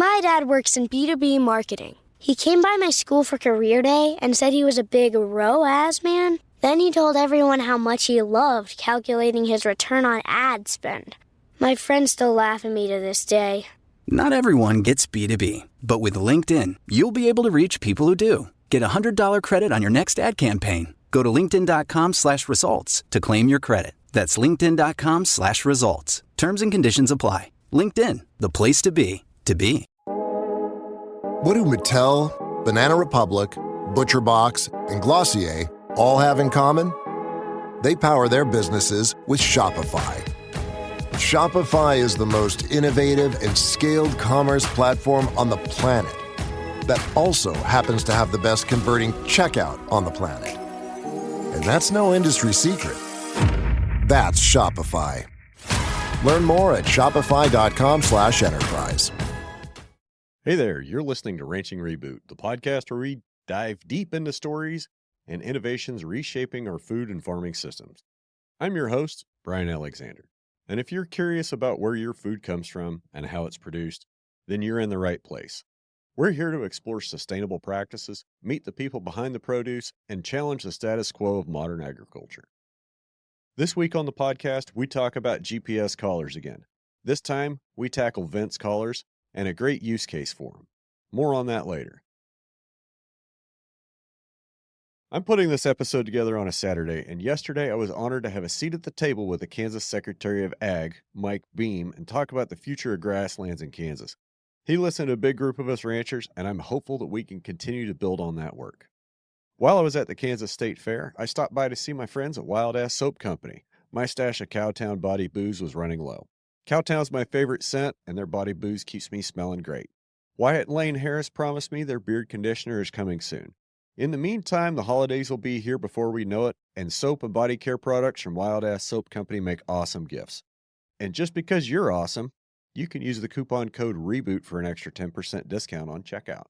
My dad works in B2B marketing. He came by my school for career day and said he was a big ROAS man. Then he told everyone how much he loved calculating his return on ad spend. My friends still laugh at me to this day. Not everyone gets B2B, but with LinkedIn, you'll be able to reach people who do. Get a $100 credit on your next ad campaign. Go to linkedin.com/results to claim your credit. That's linkedin.com/results. Terms and conditions apply. LinkedIn, the place to be, to be. What do Mattel, Banana Republic, ButcherBox, and Glossier all have in common? They power their businesses with Shopify. Shopify is the most innovative and scaled commerce platform on the planet that also happens to have the best converting checkout on the planet. And that's no industry secret. That's Shopify. Learn more at shopify.com/enterprise. Hey there, you're listening to Ranching Reboot, the podcast where we dive deep into stories and innovations reshaping our food and farming systems. I'm your host, Brian Alexander. And if you're curious about where your food comes from and how it's produced, then you're in the right place. We're here to explore sustainable practices, meet the people behind the produce, and challenge the status quo of modern agriculture. This week on the podcast, we talk about GPS collars again. This time, we tackle Vents collars and a great use case for them. More on that later. I'm putting this episode together on a Saturday, and yesterday I was honored to have a seat at the table with the Kansas Secretary of Ag, Mike Beam, and talk about the future of grasslands in Kansas. He listened to a big group of us ranchers, and I'm hopeful that we can continue to build on that work. While I was at the Kansas State Fair, I stopped by to see my friends at Wild Ass Soap Company. My stash of Cowtown body booze was running low. Cowtown's my favorite scent, and their body booze keeps me smelling great. Wyatt and Lane Harris promised me their beard conditioner is coming soon. In the meantime, the holidays will be here before we know it, and soap and body care products from Wild Ass Soap Company make awesome gifts. And just because you're awesome, you can use the coupon code REBOOT for an extra 10% discount on checkout.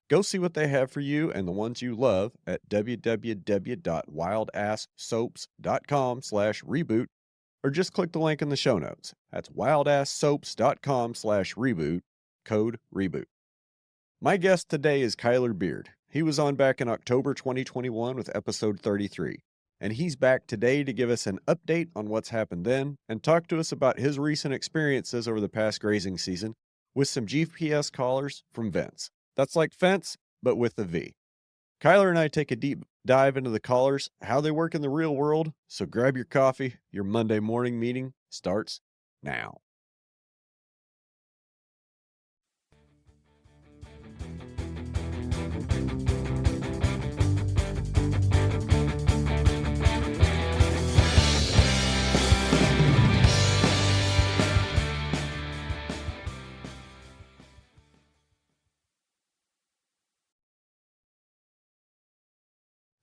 Go see what they have for you and the ones you love at www.wildasssoaps.com/reboot, or just click the link in the show notes. That's wildasssoaps.com/reboot, code REBOOT. My guest today is Kyler Beard. He was on back in October 2021 with episode 33, and he's back today to give us an update on what's happened then and talk to us about his recent experiences over the past grazing season with some GPS collars from Vents. That's like fence, but with a V. Kyler and I take a deep dive into the collars, how they work in the real world, so grab your coffee. Your Monday morning meeting starts now.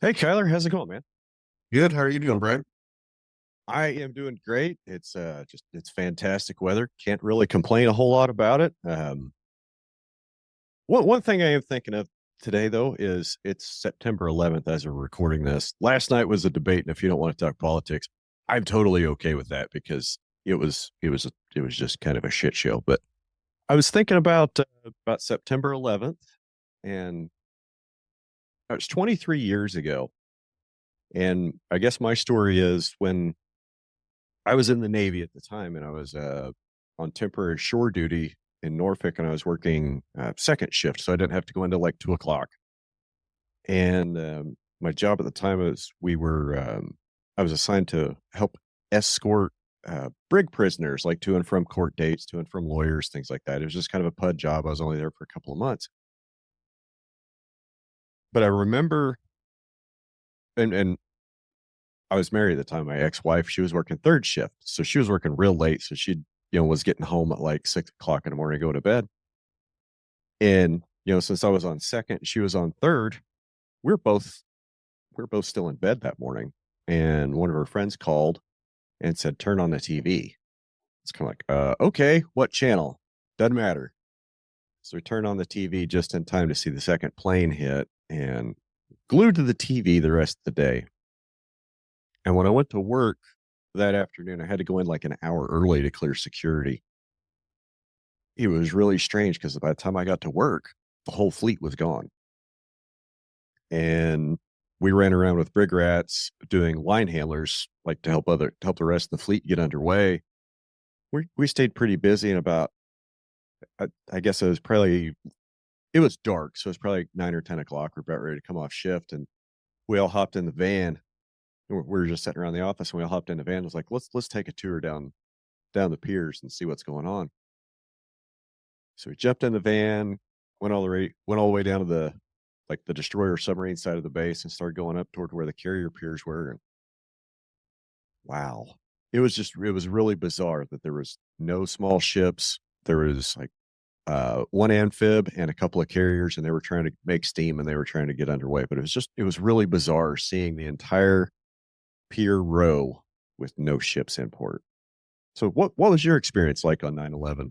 Hey, Kyler, how's it going, man? Good. How are you doing, Brian? I am doing great. It's fantastic weather. Can't really complain a whole lot about it. One thing I am thinking of today, though, is it's September 11th as we're recording this. Last night was a debate, and if you don't want to talk politics, I'm totally okay with that because it was just kind of a shit show. But I was thinking about September 11th, and it was 23 years ago. And I guess my story is when I was in the Navy at the time, and I was on temporary shore duty in Norfolk, and I was working second shift, so I didn't have to go into like 2:00. And my job at the time was I was assigned to help escort brig prisoners, like to and from court dates, to and from lawyers, things like that. It was just kind of a PUD job. I was only there for a couple of months. But I remember, and I was married at the time. My ex-wife, she was working third shift, so she was working real late. So she, was getting home at like 6:00 in the morning to go to bed. And since I was on second, she was on third. We were both still in bed that morning. And one of her friends called and said, "Turn on the TV." It's kind of like, okay, what channel? Doesn't matter. So we turned on the TV just in time to see the second plane hit, and glued to the TV the rest of the day. And when I went to work that afternoon, I had to go in like an hour early to clear security. it was really strange because by the time I got to work, the whole fleet was gone. And we ran around with brig rats doing line handlers, like to help the rest of the fleet get underway. We stayed pretty busy, and about I guess it was dark, so it was probably 9 or 10 o'clock. We're about ready to come off shift, and we all hopped in the van. We were just sitting around the office, and we all hopped in the van. It was like, let's take a tour down the piers and see what's going on. So we jumped in the van, went all the way down to the destroyer submarine side of the base, and started going up toward where the carrier piers were. And wow, it was really bizarre that there was no small ships. There was like one amphib and a couple of carriers, and they were trying to make steam and they were trying to get underway. But it was really bizarre seeing the entire pier row with no ships in port. So what was your experience like on 9/11?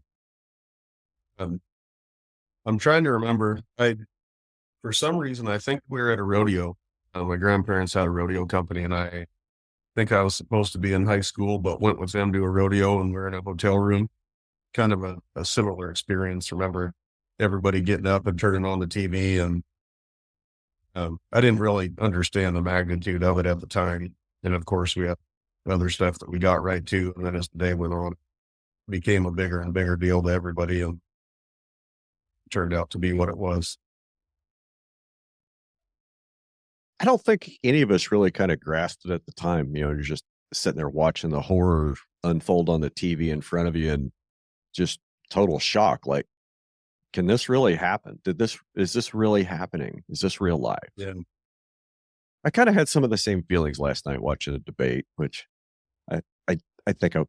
I'm trying to remember. For some reason, I think we were at a rodeo. My grandparents had a rodeo company, and I think I was supposed to be in high school, but went with them to a rodeo, and we're in a hotel room. Kind of a similar experience. Remember everybody getting up and turning on the TV, and I didn't really understand the magnitude of it at the time. And of course, we had other stuff that we got right too. And then as the day went on, it became a bigger and bigger deal to everybody, and turned out to be what it was. I don't think any of us really kind of grasped it at the time. You're just sitting there watching the horror unfold on the TV in front of you, and just total shock. Like, can this really happen? Is this really happening? Is this real life? Yeah. I kind of had some of the same feelings last night watching the debate, which I think I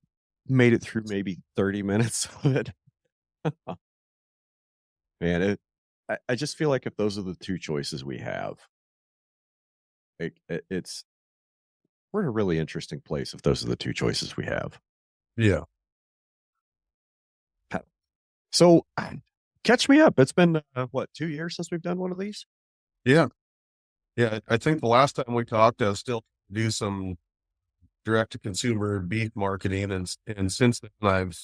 made it through maybe 30 minutes of it. Man, I just feel like if those are the two choices we have, it's we're in a really interesting place if those are the two choices we have. Yeah. So catch me up. It's been 2 years since we've done one of these? Yeah. Yeah. I think the last time we talked, I was still do some direct to consumer beef marketing. And since then I've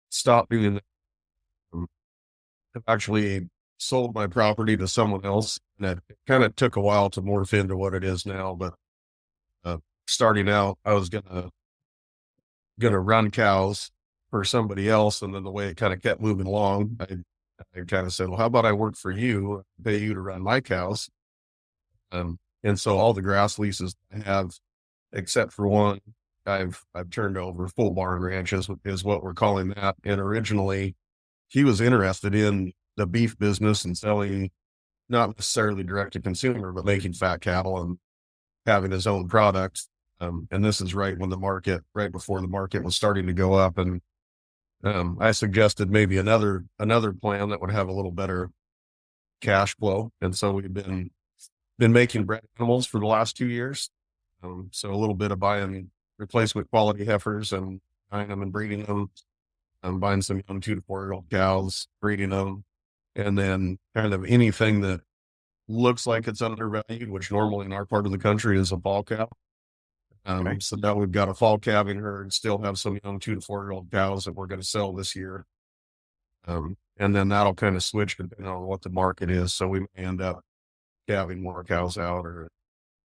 stopped doing that. I've actually sold my property to someone else, and it kind of took a while to morph into what it is now. But starting out, I was gonna run cows for somebody else, and then the way it kind of kept moving along, I kind of said, well, how about I work for you, pay you to run my cows? And so all the grass leases I have, except for one, I've turned over. Full barn ranches is what we're calling that. And originally he was interested in the beef business and selling, not necessarily direct to consumer, but making fat cattle and having his own products. And this is right before the market was starting to go up. And I suggested maybe another plan that would have a little better cash flow. And so we've been making bred animals for the last 2 years. So a little bit of buying replacement quality heifers and buying them and breeding them. Buying some young 2 to 4 year old cows, breeding them, and then kind of anything that looks like it's undervalued, which normally in our part of the country is a fall cow. Okay. So now we've got a fall calving herd, still have some young 2 to 4 year old cows that we're going to sell this year. And then that'll kind of switch depending on what the market is. So we may end up calving more cows out or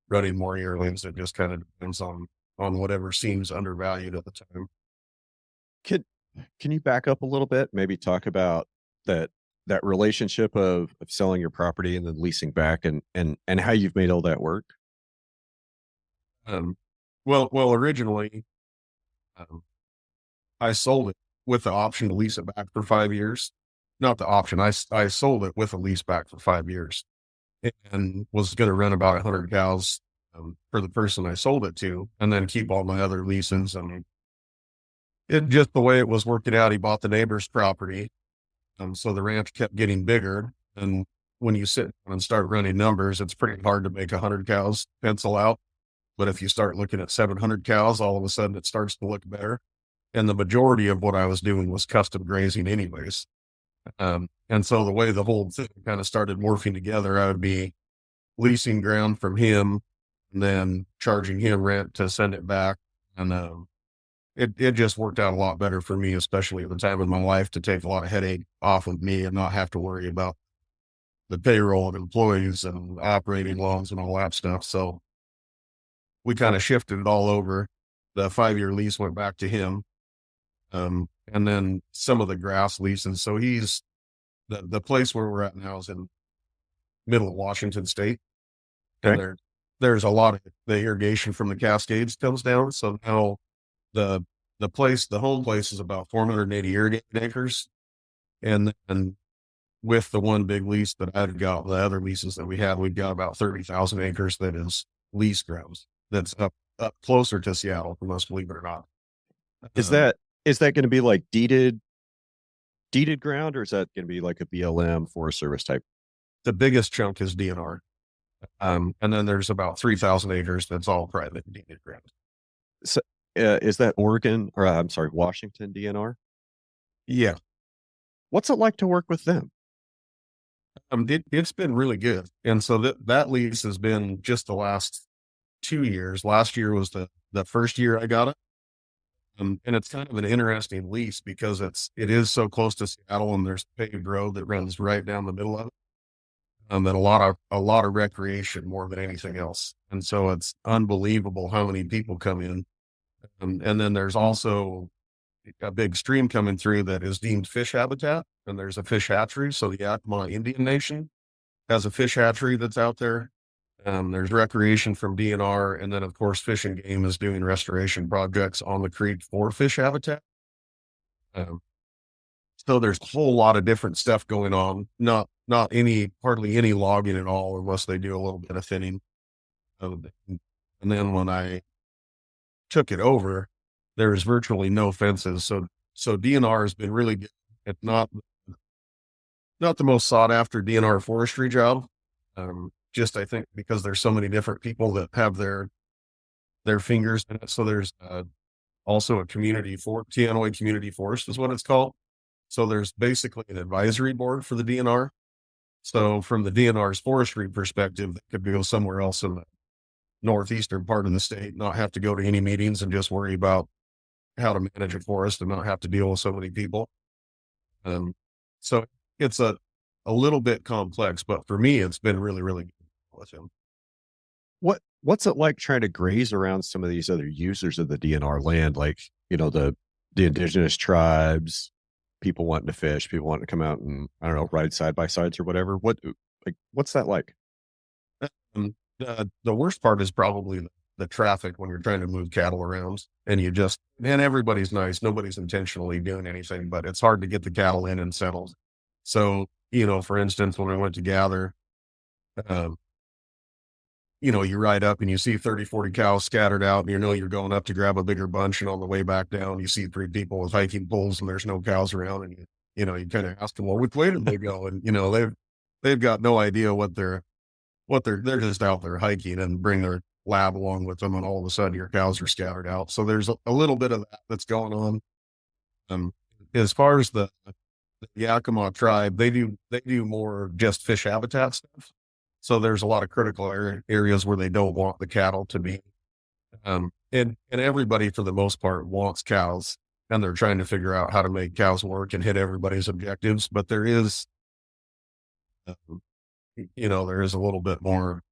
running more yearlings. It just kind of depends on whatever seems undervalued at the time. Can you back up a little bit? Maybe talk about that relationship of selling your property and then leasing back, and how you've made all that work. Well, originally, I sold it with the option to lease it back for 5 years. Not the option. I sold it with a lease back for 5 years, and was going to run about 100 cows for the person I sold it to, and then keep all my other leases. And it just the way it was working out, he bought the neighbor's property. So the ranch kept getting bigger. And when you sit down and start running numbers, it's pretty hard to make 100 cows pencil out. But if you start looking at 700 cows, all of a sudden it starts to look better. And the majority of what I was doing was custom grazing anyways. And so the way the whole thing kind of started morphing together, I would be leasing ground from him and then charging him rent to send it back. And it just worked out a lot better for me, especially at the time of my life, to take a lot of headache off of me and not have to worry about the payroll of employees and operating loans and all that stuff. So we kind of shifted it all over. The 5-year lease went back to him. And then some of the grass leases. So he's the place where we're at now is in middle of Washington State. And Okay. there's a lot of the irrigation from the Cascades comes down. So now the home place is about 480 irrigated acres. And then with the one big lease that I've got, the other leases that we have, we've got about 30,000 acres that is lease grounds. That's up closer to Seattle, for most, believe it or not. Is that going to be like deeded ground, or is that going to be like a BLM Forest Service type? The biggest chunk is DNR. And then there's about 3,000 acres that's all private deeded ground. So, is that Oregon, or I'm sorry, Washington DNR? Yeah. What's it like to work with them? It's been really good. And so that lease has been just the last 2 years. Last year was the first year I got it. And it's kind of an interesting lease because it is so close to Seattle, and there's a paved road that runs right down the middle of it. And a lot of recreation more than anything else. And so it's unbelievable how many people come in. And then there's also a big stream coming through that is deemed fish habitat, and there's a fish hatchery. So the Yakima Indian Nation has a fish hatchery that's out there. There's recreation from DNR, and then of course Fish and Game is doing restoration projects on the creek for fish habitat. So there's a whole lot of different stuff going on. Hardly any logging at all, unless they do a little bit of thinning. And then when I took it over, there's virtually no fences. So DNR has been really good. It's not the most sought after DNR forestry job. Just I think because there's so many different people that have their fingers in it. So there's also a Teanaway Community Forest is what it's called. So there's basically an advisory board for the DNR. So from the DNR's forestry perspective, they could go somewhere else in the northeastern part of the state, not have to go to any meetings and just worry about how to manage a forest and not have to deal with so many people. So it's a little bit complex, but for me, it's been really, really good with him. What's it like trying to graze around some of these other users of the DNR land, like, the indigenous tribes, people wanting to fish, people wanting to come out and, I don't know, ride side by sides or whatever? What's that like? The worst part is probably the traffic when you're trying to move cattle around, and everybody's nice. Nobody's intentionally doing anything, but it's hard to get the cattle in and settled. So, for instance, when I went to gather, you ride up and you see 30, 40 cows scattered out, and you're going up to grab a bigger bunch. And on the way back down, you see 3 people with hiking poles and there's no cows around. And you kind of ask them, well, which way did they go? And, they've got no idea they're just out there hiking and bring their lab along with them. And all of a sudden your cows are scattered out. So there's a little bit of that that's going on. As far as the Yakima tribe, they do more just fish habitat stuff. So there's a lot of critical areas where they don't want the cattle to be. And everybody, for the most part, wants cows, and they're trying to figure out how to make cows work and hit everybody's objectives. But there is, there is a little bit more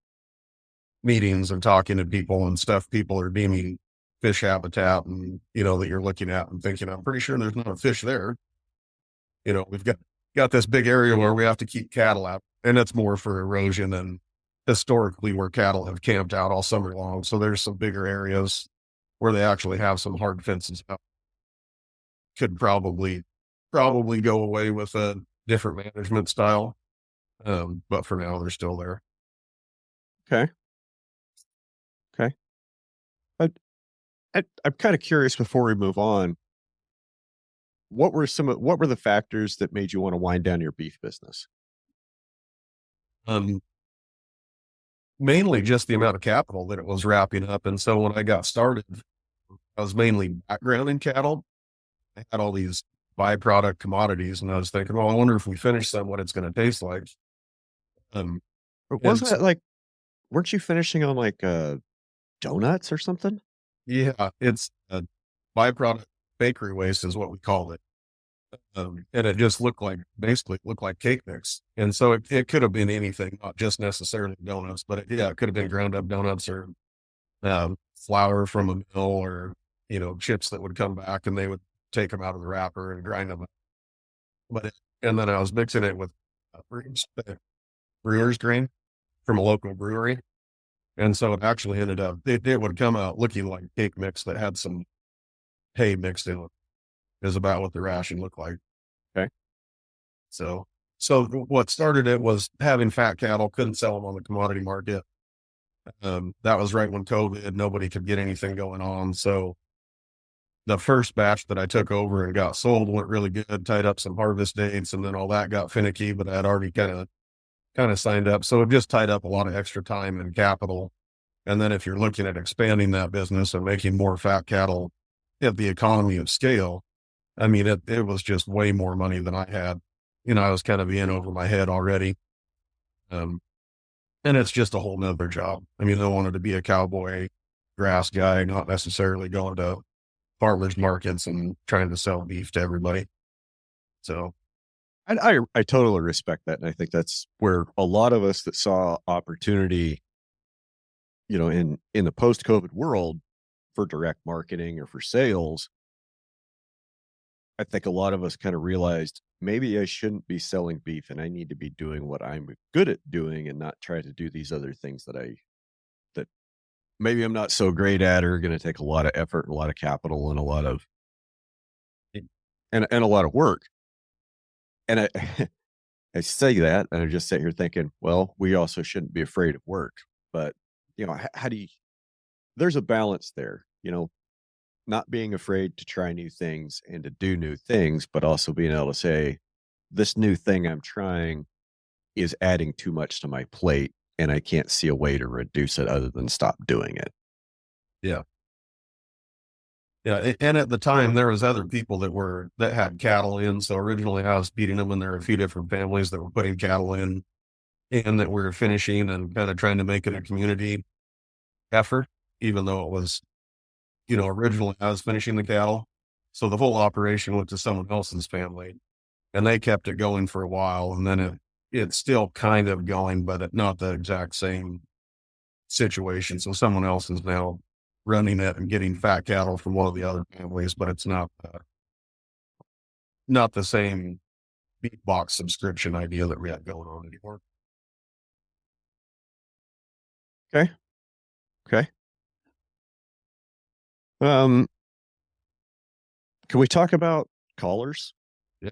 meetings and talking to people and stuff. People are deeming fish habitat, and, that you're looking at and thinking, I'm pretty sure there's not a fish there. We've got this big area where we have to keep cattle out, and it's more for erosion and historically where cattle have camped out all summer long. So there's some bigger areas where they actually have some hard fences out. Could probably go away with a different management style. But for now, they're still there. Okay. I'm kind of curious before we move on. What were the factors that made you want to wind down your beef business? Mainly just the amount of capital that it was wrapping up. And so when I got started, I was mainly background in cattle. I had all these byproduct commodities, and I was thinking, well, I wonder if we finish them, what it's going to taste like. Wasn't it like, weren't you finishing on like donuts or something? Yeah, it's byproduct bakery waste is what we called it. And it just basically looked like cake mix. And so it could have been anything, not just necessarily donuts, but it could have been ground up donuts or flour from a mill, or, chips that would come back and they would take them out of the wrapper and grind them up. And then I was mixing it with brewer's grain from a local brewery. And so it actually ended up, it would come out looking like cake mix that had some hay mixed in it, is about what the ration looked like. Okay. So what started it was having fat cattle, couldn't sell them on the commodity market. That was right when COVID, nobody could get anything going on. So the first batch that I took over and got sold went really good, tied up some harvest dates, and then all that got finicky, but I had already kind of signed up. So it just tied up a lot of extra time and capital. And then if you're looking at expanding that business and making more fat cattle at the economy of scale, I mean, it was just way more money than I had. I was kind of in over my head already. And it's just a whole nother job. I mean, I wanted to be a cowboy grass guy, not necessarily going to farmers markets and trying to sell beef to everybody. So I totally respect that. And I think that's where a lot of us that saw opportunity, in the post-COVID world for direct marketing or for sales, I think a lot of us kind of realized maybe I shouldn't be selling beef and I need to be doing what I'm good at doing and not try to do these other things that maybe I'm not so great at, or going to take a lot of effort and a lot of capital and a lot of, and a lot of work. And I say that, and I just sit here thinking, well, we also shouldn't be afraid of work, but how do you, there's a balance there, not being afraid to try new things and to do new things, but also being able to say, this new thing I'm trying is adding too much to my plate, and I can't see a way to reduce it other than stop doing it. Yeah. Yeah. And at the time there was other people that had cattle in. So originally I was feeding them, and there were a few different families that were putting cattle in and that we were finishing and kind of trying to make it a community effort, even though it was, originally I was finishing the cattle. So the whole operation went to someone else's family, and they kept it going for a while. And then it's still kind of going, but not the exact same situation. So someone else is now running it and getting fat cattle from one of the other families, but it's not the same beef box subscription idea that we had going on anymore. Okay. Can we talk about collars? Yeah.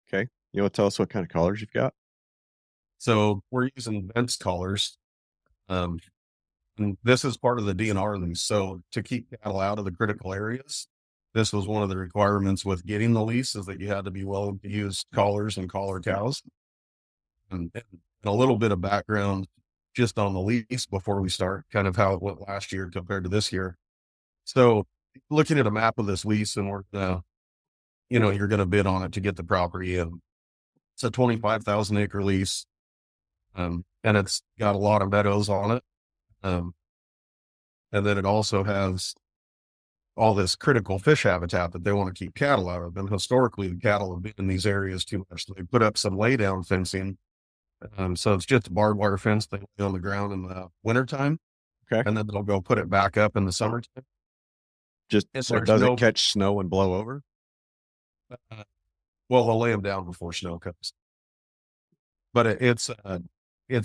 Okay. Tell us what kind of collars you've got. So we're using fence collars. And this is part of the DNR lease. So to keep cattle out of the critical areas, this was one of the requirements with getting the lease, is that you had to be willing to use collars and collar cows. And a little bit of background just on the lease before we start, kind of how it went last year compared to this year. So looking at a map of this lease, and we're, you're going to bid on it to get the property. And it's a 25,000 acre lease. And it's got a lot of meadows on it. And then it also has all this critical fish habitat that they want to keep cattle out of. And historically, the cattle have been in these areas too much. So they put up some lay down fencing. So it's just a barbed wire fence they lay on the ground in the wintertime. Okay. And then they'll go put it back up in the summertime. Just so it doesn't catch snow and blow over? Well, they'll lay them down before snow comes. But it's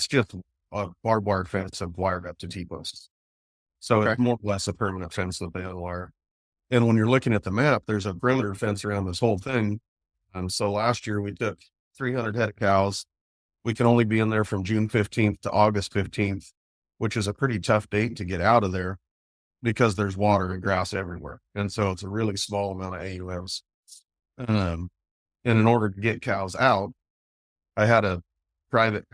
just a barbed wire fence and wired up to T-posts. So It's more or less a permanent fence that they unwire. And when you're looking at the map, there's a perimeter fence around this whole thing. So last year we took 300 head of cows. We can only be in there from June 15th to August 15th, which is a pretty tough date to get out of there because there's water and grass everywhere. And so it's a really small amount of AUMs. And in order to get cows out, I had a private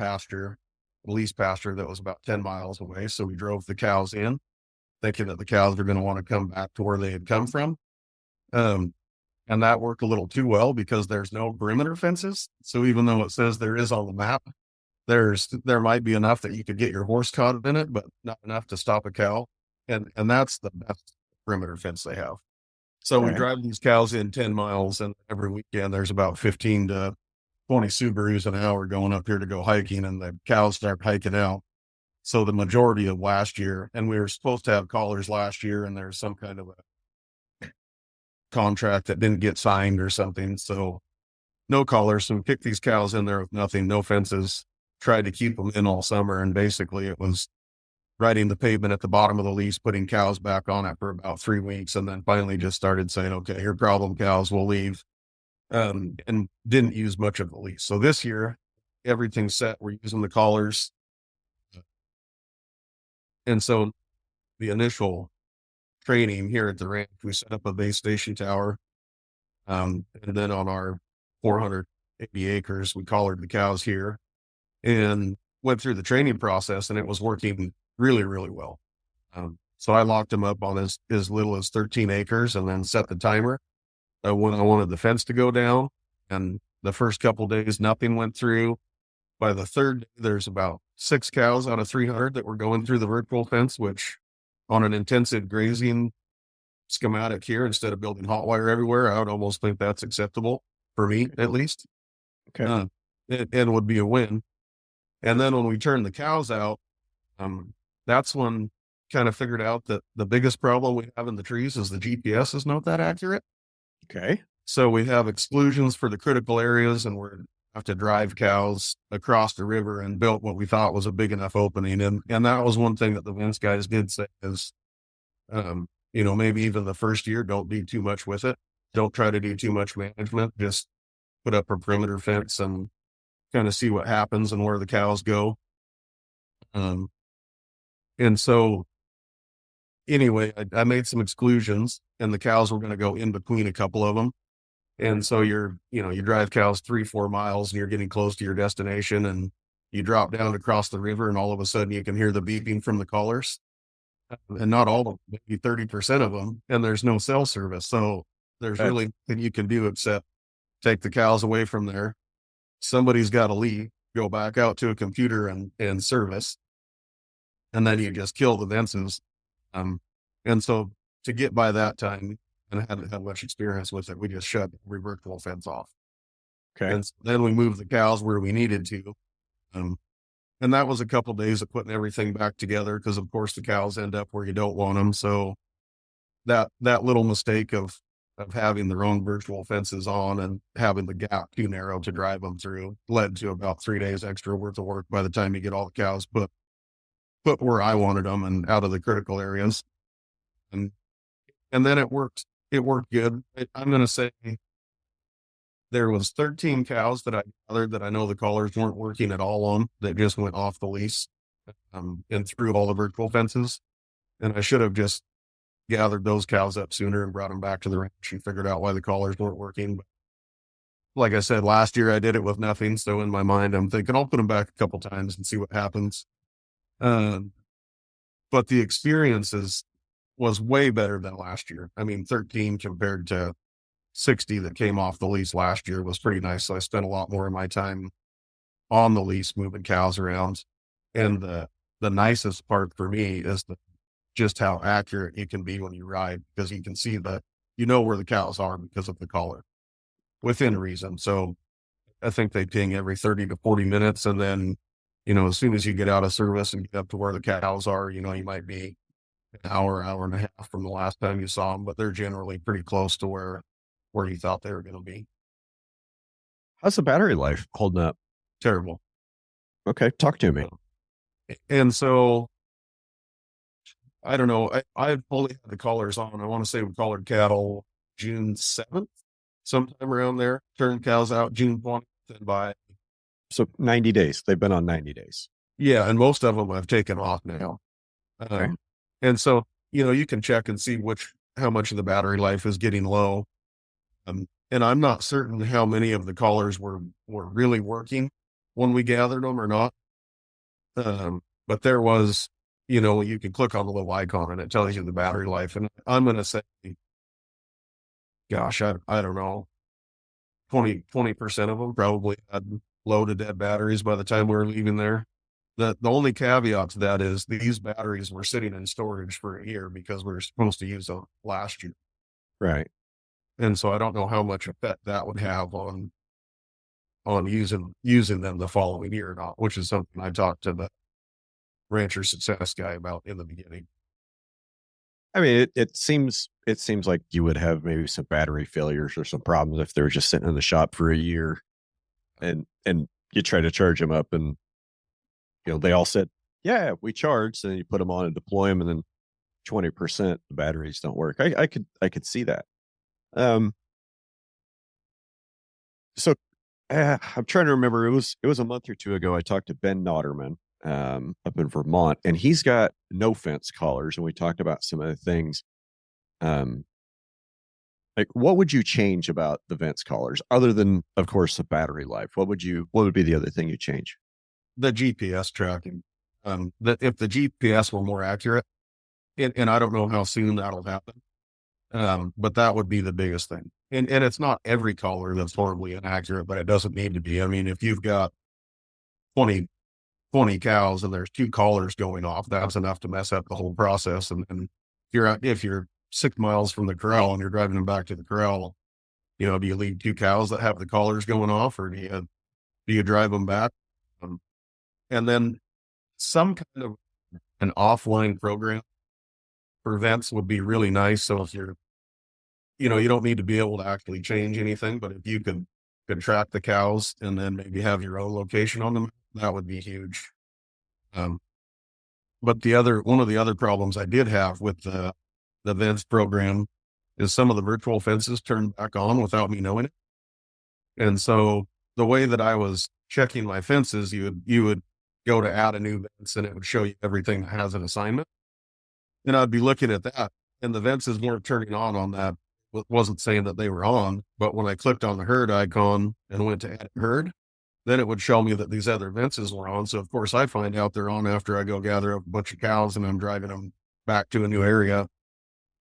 lease pasture that was about 10 miles away. So we drove the cows in, thinking that the cows were going to want to come back to where they had come from. And that worked a little too well because there's no perimeter fences. So even though it says there is on the map, there might be enough that you could get your horse caught in it, but not enough to stop a cow. And that's the best perimeter fence they have. So we Okay. drive these cows in 10 miles, and every weekend there's about 15 to 20 Subarus an hour going up here to go hiking, and the cows start hiking out. So the majority of last year, and we were supposed to have collars last year, and there's some kind of a contract that didn't get signed or something. So no collars. So we kicked these cows in there with nothing, no fences, tried to keep them in all summer. And basically it was riding the pavement at the bottom of the lease, putting cows back on it for about 3 weeks. And then finally just started saying, okay, here are problem cows, we'll leave. And didn't use much of the lease. So this year, everything's set. We're using the collars. And so the initial training here at the ranch, we set up a base station tower. And then on our 480 acres, we collared the cows here and went through the training process, and it was working really, really well. So I locked them up on as little as 13 acres and then set the timer when I wanted the fence to go down. And the first couple of days, nothing went through. By the third day, there's about 6 cows out of 300 that were going through the virtual fence, which on an intensive grazing schematic here, instead of building hot wire everywhere, I would almost think that's acceptable for me, at least. Okay. And would be a win. And then when we turned the cows out, that's when kind of figured out that the biggest problem we have in the trees is the GPS is not that accurate. Okay. So we have exclusions for the critical areas, and we have to drive cows across the river, and built what we thought was a big enough opening. And that was one thing that the Vince guys did say is, maybe even the first year, don't do too much with it. Don't try to do too much management. Just put up a perimeter fence and kind of see what happens and where the cows go. And so anyway, I made some exclusions, and the cows were going to go in between a couple of them. And so you drive cows 3-4 miles and you're getting close to your destination, and you drop down across the river, and all of a sudden you can hear the beeping from the collars. And not all of them, maybe 30% of them, and there's no cell service. So there's really nothing you can do except take the cows away from there. Somebody's got to leave, go back out to a computer and service. And then you just kill the fences. And so to get by that time, and I hadn't had much experience with it, we just shut every virtual fence off. Okay. And so then we moved the cows where we needed to. And that was a couple of days of putting everything back together, because of course the cows end up where you don't want them. So that little mistake of having the wrong virtual fences on and having the gap too narrow to drive them through led to about 3 days extra worth of work by the time you get all the cows put where I wanted them and out of the critical areas. And then it worked good. I'm going to say there was 13 cows that I gathered that I know the collars weren't working at all on, that just went off the lease, and through all the virtual fences. And I should have just gathered those cows up sooner and brought them back to the ranch and figured out why the collars weren't working. But like I said, last year I did it with nothing. So in my mind, I'm thinking I'll put them back a couple times and see what happens. But the experiences was way better than last year. I mean, 13 compared to 60 that came off the lease last year was pretty nice. So I spent a lot more of my time on the lease moving cows around. And the nicest part for me is just how accurate you can be when you ride, because you can see that where the cows are because of the collar within reason. So I think they ping every 30 to 40 minutes. And then, as soon as you get out of service and get up to where the cows are, you might be an hour and a half from the last time you saw them, but they're generally pretty close to where you thought they were going to be. How's the battery life holding up? Terrible. Okay. Talk to me. And so I don't know. I fully had the collars on. I want to say we collared cattle June 7th, sometime around there. Turned cows out June 20th, and so 90 days. They've been on 90 days. Yeah, and most of them have taken off now. Okay. And so you can check and see how much of the battery life is getting low. And I'm not certain how many of the collars were really working when we gathered them or not. But there was, you can click on the little icon and it tells you the battery life. And I'm going to say, gosh, I don't know, 20% of them probably had low to dead batteries by the time we were leaving there. The only caveat to that is these batteries were sitting in storage for a year because we were supposed to use them last year. Right. And so I don't know how much effect that would have on using them the following year or not, which is something I talked to the rancher success guy about in the beginning. I mean, it seems like you would have maybe some battery failures or some problems if they were just sitting in the shop for a year, and you try to charge them up, and they all said, yeah, we charged, and you put them on and deploy them, and then 20% the batteries don't work. I could see that. Um, so I'm trying to remember. It was a month or two ago. I talked to Ben Notterman up in Vermont, and he's got no fence collars, and we talked about some of the things. Um, like, what would you change about the vents collars, other than, of course, the battery life? What would be the other thing you change? The GPS tracking. That if the GPS were more accurate, and I don't know how soon that'll happen. But that would be the biggest thing. And it's not every collar that's horribly inaccurate, but it doesn't need to be. I mean, if you've got 20 cows and there's 2 collars going off, that's enough to mess up the whole process. And if you're 6 miles from the corral and you're driving them back to the corral, do you leave 2 cows that have the collars going off, or do you drive them back? And then some kind of an offline program for vents would be really nice. So if you don't need to be able to actually change anything, but if you could track the cows and then maybe have your own location on them, that would be huge. But one of the other problems I did have with the vents program is some of the virtual fences turned back on without me knowing it. And so the way that I was checking my fences, you would go to add a new fence and it would show you everything that has an assignment. And I'd be looking at that, and the fences weren't turning on that. Wasn't saying that they were on, but when I clicked on the herd icon and went to add herd, then it would show me that these other fences were on. So of course I find out they're on after I go gather up a bunch of cows and I'm driving them back to a new area,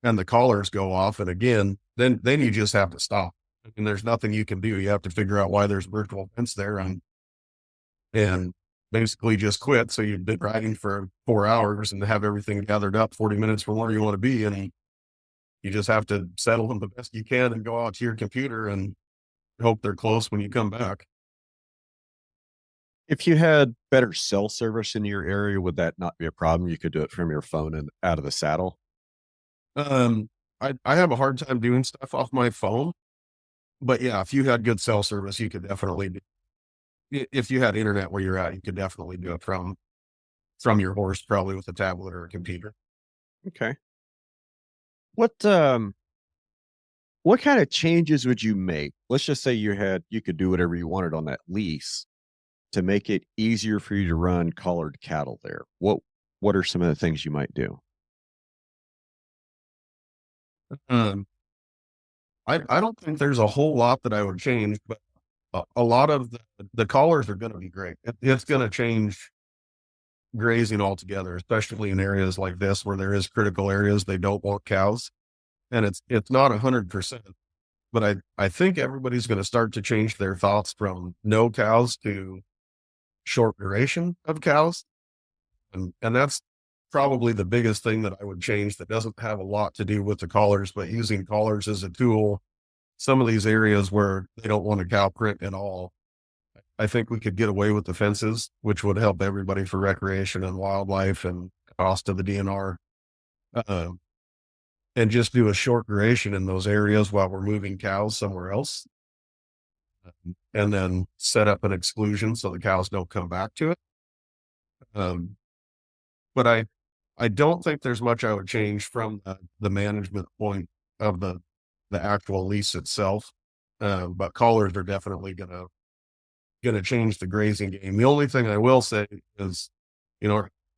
and the collars go off. And again, then you just have to stop. I mean, there's nothing you can do. You have to figure out why there's virtual fence there and basically just quit. So you've been riding for 4 hours and have everything gathered up 40 minutes from where you want to be. And you just have to settle them the best you can and go out to your computer and hope they're close when you come back. If you had better cell service in your area, would that not be a problem? You could do it from your phone and out of the saddle. I have a hard time doing stuff off my phone, but yeah, if you had good cell service, you could definitely do. If you had internet where you're at, you could definitely do it from your horse, probably with a tablet or a computer. Okay. What kind of changes would you make? Let's just say you could do whatever you wanted on that lease to make it easier for you to run collared cattle there. What are some of the things you might do? I don't think there's a whole lot that I would change, but a lot of the collars are going to be great. It's going to change grazing altogether, especially in areas like this where there is critical areas they don't want cows, and it's not 100%. But I think everybody's going to start to change their thoughts from no cows to short duration of cows. And that's probably the biggest thing that I would change, that doesn't have a lot to do with the collars, but using collars as a tool. Some of these areas where they don't want a cow print at all, I think we could get away with the fences, which would help everybody for recreation and wildlife and cost of the DNR. And just do a short duration in those areas while we're moving cows somewhere else. And then set up an exclusion so the cows don't come back to it. But I don't think there's much I would change from the management point of the actual lease itself. But collars are definitely gonna change the grazing game. The only thing I will say is,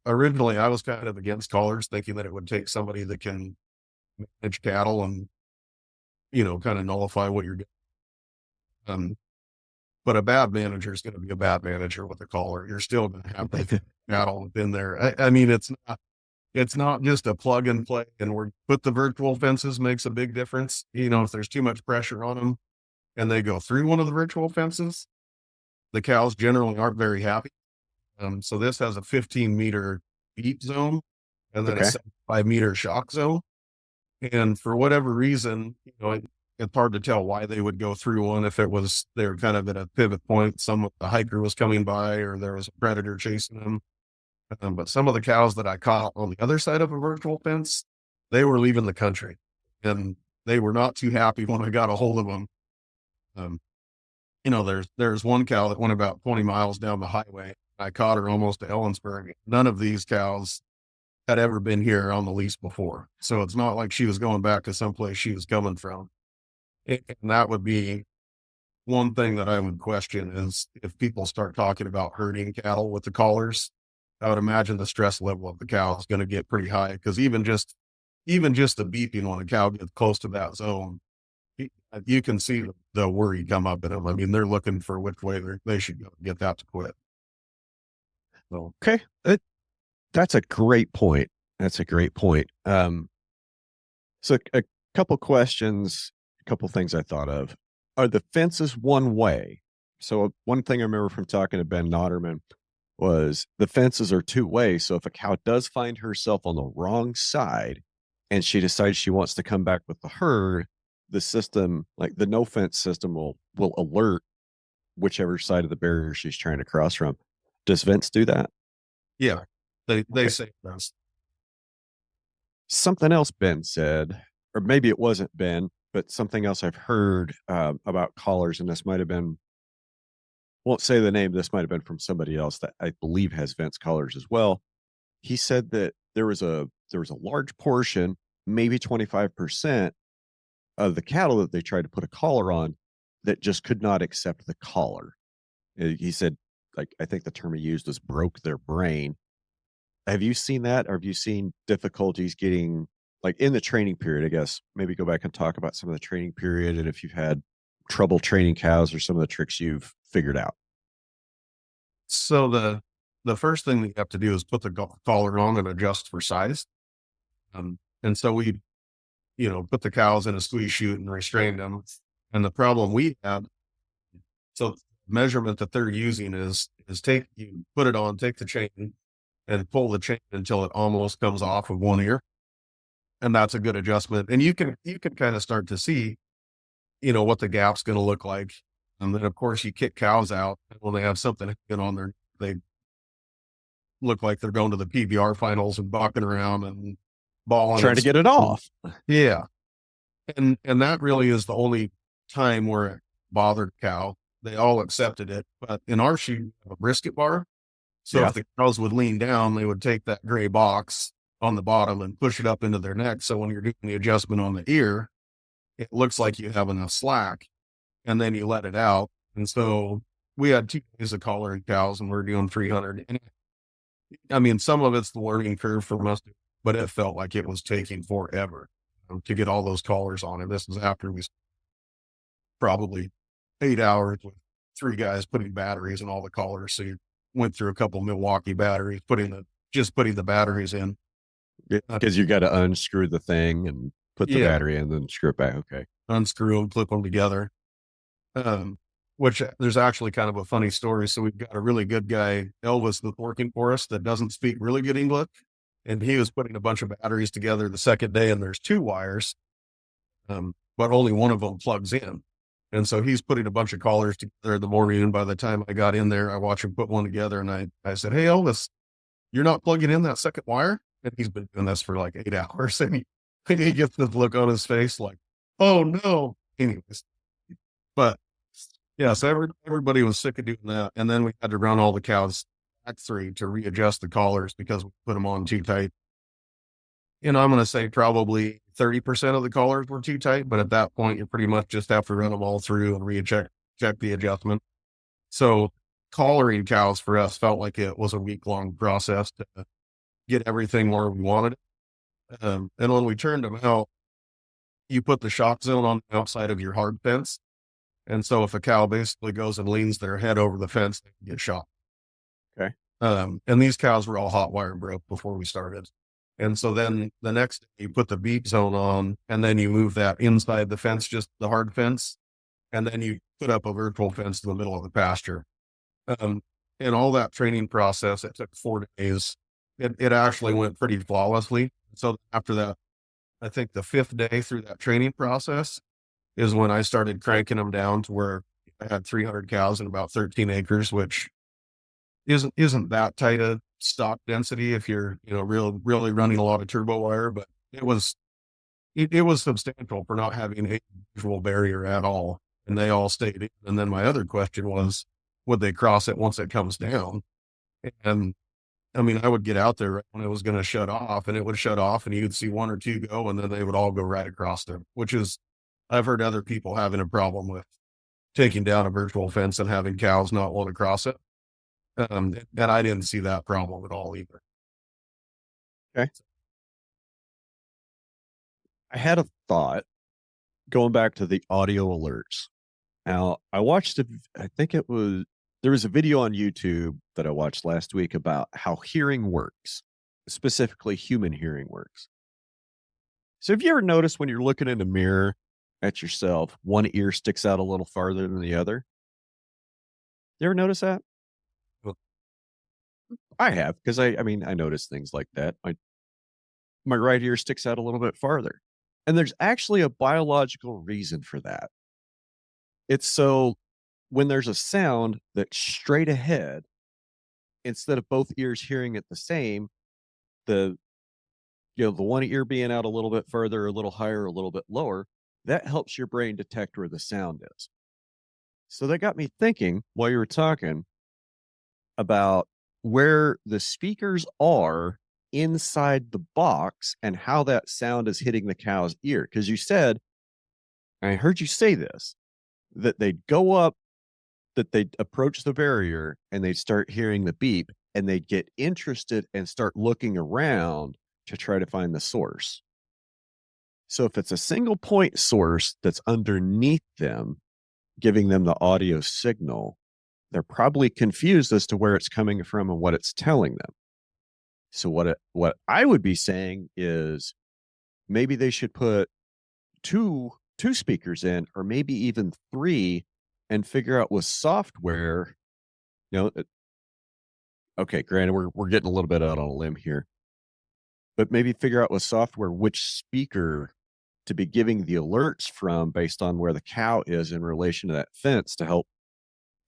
originally I was kind of against collars, thinking that it would take somebody that can manage cattle and, kind of nullify what you're doing. But a bad manager is going to be a bad manager with a collar. You're still going to have the cattle within there. I mean, it's not just a plug and play, and put the virtual fences makes a big difference. If there's too much pressure on them and they go through one of the virtual fences, the cows generally aren't very happy. So this has a 15-meter beat zone and then a 5-meter shock zone. And for whatever reason, it's hard to tell why they would go through one. If it was, they're kind of at a pivot point, the hiker was coming by or there was a predator chasing them. But some of the cows that I caught on the other side of a virtual fence, they were leaving the country and they were not too happy when I got a hold of them. There's one cow that went about 20 miles down the highway. I caught her almost to Ellensburg. None of these cows had ever been here on the lease before. So it's not like she was going back to someplace she was coming from. And that would be one thing that I would question is if people start talking about herding cattle with the collars, I would imagine the stress level of the cow is going to get pretty high because even just the beeping when a cow gets close to that zone, you can see the worry come up in them. I mean, they're looking for which way they should go to get that to quit. So, Okay. That's a great point. That's a great point. So a couple questions, a couple things I thought of. Are the fences one way? So one thing I remember from talking to Ben Notterman was the fences are two way. So if a cow does find herself on the wrong side and she decides she wants to come back with the herd, the system, like the no fence system will alert whichever side of the barrier she's trying to cross from. Does Vince do that? yeah, they say that's Something else Ben said, or maybe it wasn't Ben, but something else I've heard about collars, and this might have been, won't say the name, this might have been from somebody else that I believe has Vince collars as well. He said that there was a large portion, maybe 25% of the cattle that they tried to put a collar on that just could not accept the collar. He said, like, I think the term he used was broke their brain. Have you seen that? Or have you seen difficulties getting, like, in the training period, I guess, maybe go back and talk about some of the training period and if you've had trouble training cows or some of the tricks you've figured out? so the first thing that you have to do is put the collar on and adjust for size. And so we, put the cows in a squeeze chute and restrain them. And the problem we had, so measurement that they're using is you put it on, take the chain and pull the chain until it almost comes off of one ear. And that's a good adjustment. And you can kind of start to see, what the gap's going to look like. And then of course you kick cows out when they have something on there, they look like they're going to the PBR finals and balking around and balling. Trying to get it off. Yeah. And that really is the only time where it bothered cow. They all accepted it. But in our chute, we have a brisket bar. So if the cows would lean down, they would take that gray box on the bottom and push it up into their neck. So when you're doing the adjustment on the ear, it looks like you have enough slack and then you let it out. And so we had 2 days of collaring cows and we're doing 300. And I mean, some of it's the learning curve for us, but it felt like it was taking forever to get all those collars on. And this was after we probably 8 hours with 3 guys putting batteries in all the collars. So you went through a couple Milwaukee batteries, putting the batteries in. Because you got to unscrew the thing and put the battery in and then screw it back. Okay. Unscrew them, clip them together. Which there's actually kind of a funny story. So we've got a really good guy, Elvis, that's working for us that doesn't speak really good English. And he was putting a bunch of batteries together the second day and there's 2 wires, but only one of them plugs in. And so he's putting a bunch of collars together in the morning. And by the time I got in there, I watched him put one together and I said, "Hey, Elvis, you're not plugging in that second wire?" And he's been doing this for like 8 hours. And he gets this look on his face like, "Oh no." Anyways, but yeah, so everybody was sick of doing that. And then we had to run all the cows back 3 to readjust the collars because we put them on too tight. I'm going to say probably 30% of the collars were too tight, but at that point, you pretty much just have to run them all through and check the adjustment. So collaring cows for us felt like it was a week-long process to get everything where we wanted it. And when we turned them out, you put the shock zone on the outside of your hard fence. And so if a cow basically goes and leans their head over the fence, they can get shot. Okay. And these cows were all hot wire broke before we started. And so then the next day you put the beep zone on and then you move that inside the fence, just the hard fence. And then you put up a virtual fence in the middle of the pasture. And all that training process, it took 4 days. It actually went pretty flawlessly. So after that I think the 5th day through that training process is when I started cranking them down to where I had 300 cows and about 13 acres, which isn't that tight a stock density if you're, really running a lot of turbo wire, but it was substantial for not having a visual barrier at all. And they all stayed in. And then my other question was, would they cross it once it comes down? And I mean, I would get out there when it was going to shut off, and it would shut off, and you'd see 1 or 2 go, and then they would all go right across them, which is, I've heard other people having a problem with taking down a virtual fence and having cows not want to cross it. And I didn't see that problem at all either. Okay. I had a thought going back to the audio alerts. Now, I watched, there was a video on YouTube that I watched last week about how hearing works, specifically human hearing works. So have you ever noticed when you're looking in a mirror at yourself, one ear sticks out a little farther than the other? You ever notice that? Well, I have, because I notice things like that. My right ear sticks out a little bit farther. And there's actually a biological reason for that. It's so when there's a sound that's straight ahead, instead of both ears hearing it the same, the one ear being out a little bit further, a little higher, a little bit lower, that helps your brain detect where the sound is. So that got me thinking while you were talking about where the speakers are inside the box and how that sound is hitting the cow's ear. Because you said, I heard you say this, that they'd go up, that they'd approach the barrier and they'd start hearing the beep and they'd get interested and start looking around to try to find the source. So if it's a single point source that's underneath them, giving them the audio signal, they're probably confused as to where it's coming from and what it's telling them. So what I would be saying is maybe they should put two speakers in, or maybe even 3, and figure out with software, okay, granted, we're getting a little bit out on a limb here, but maybe figure out with software which speaker to be giving the alerts from based on where the cow is in relation to that fence to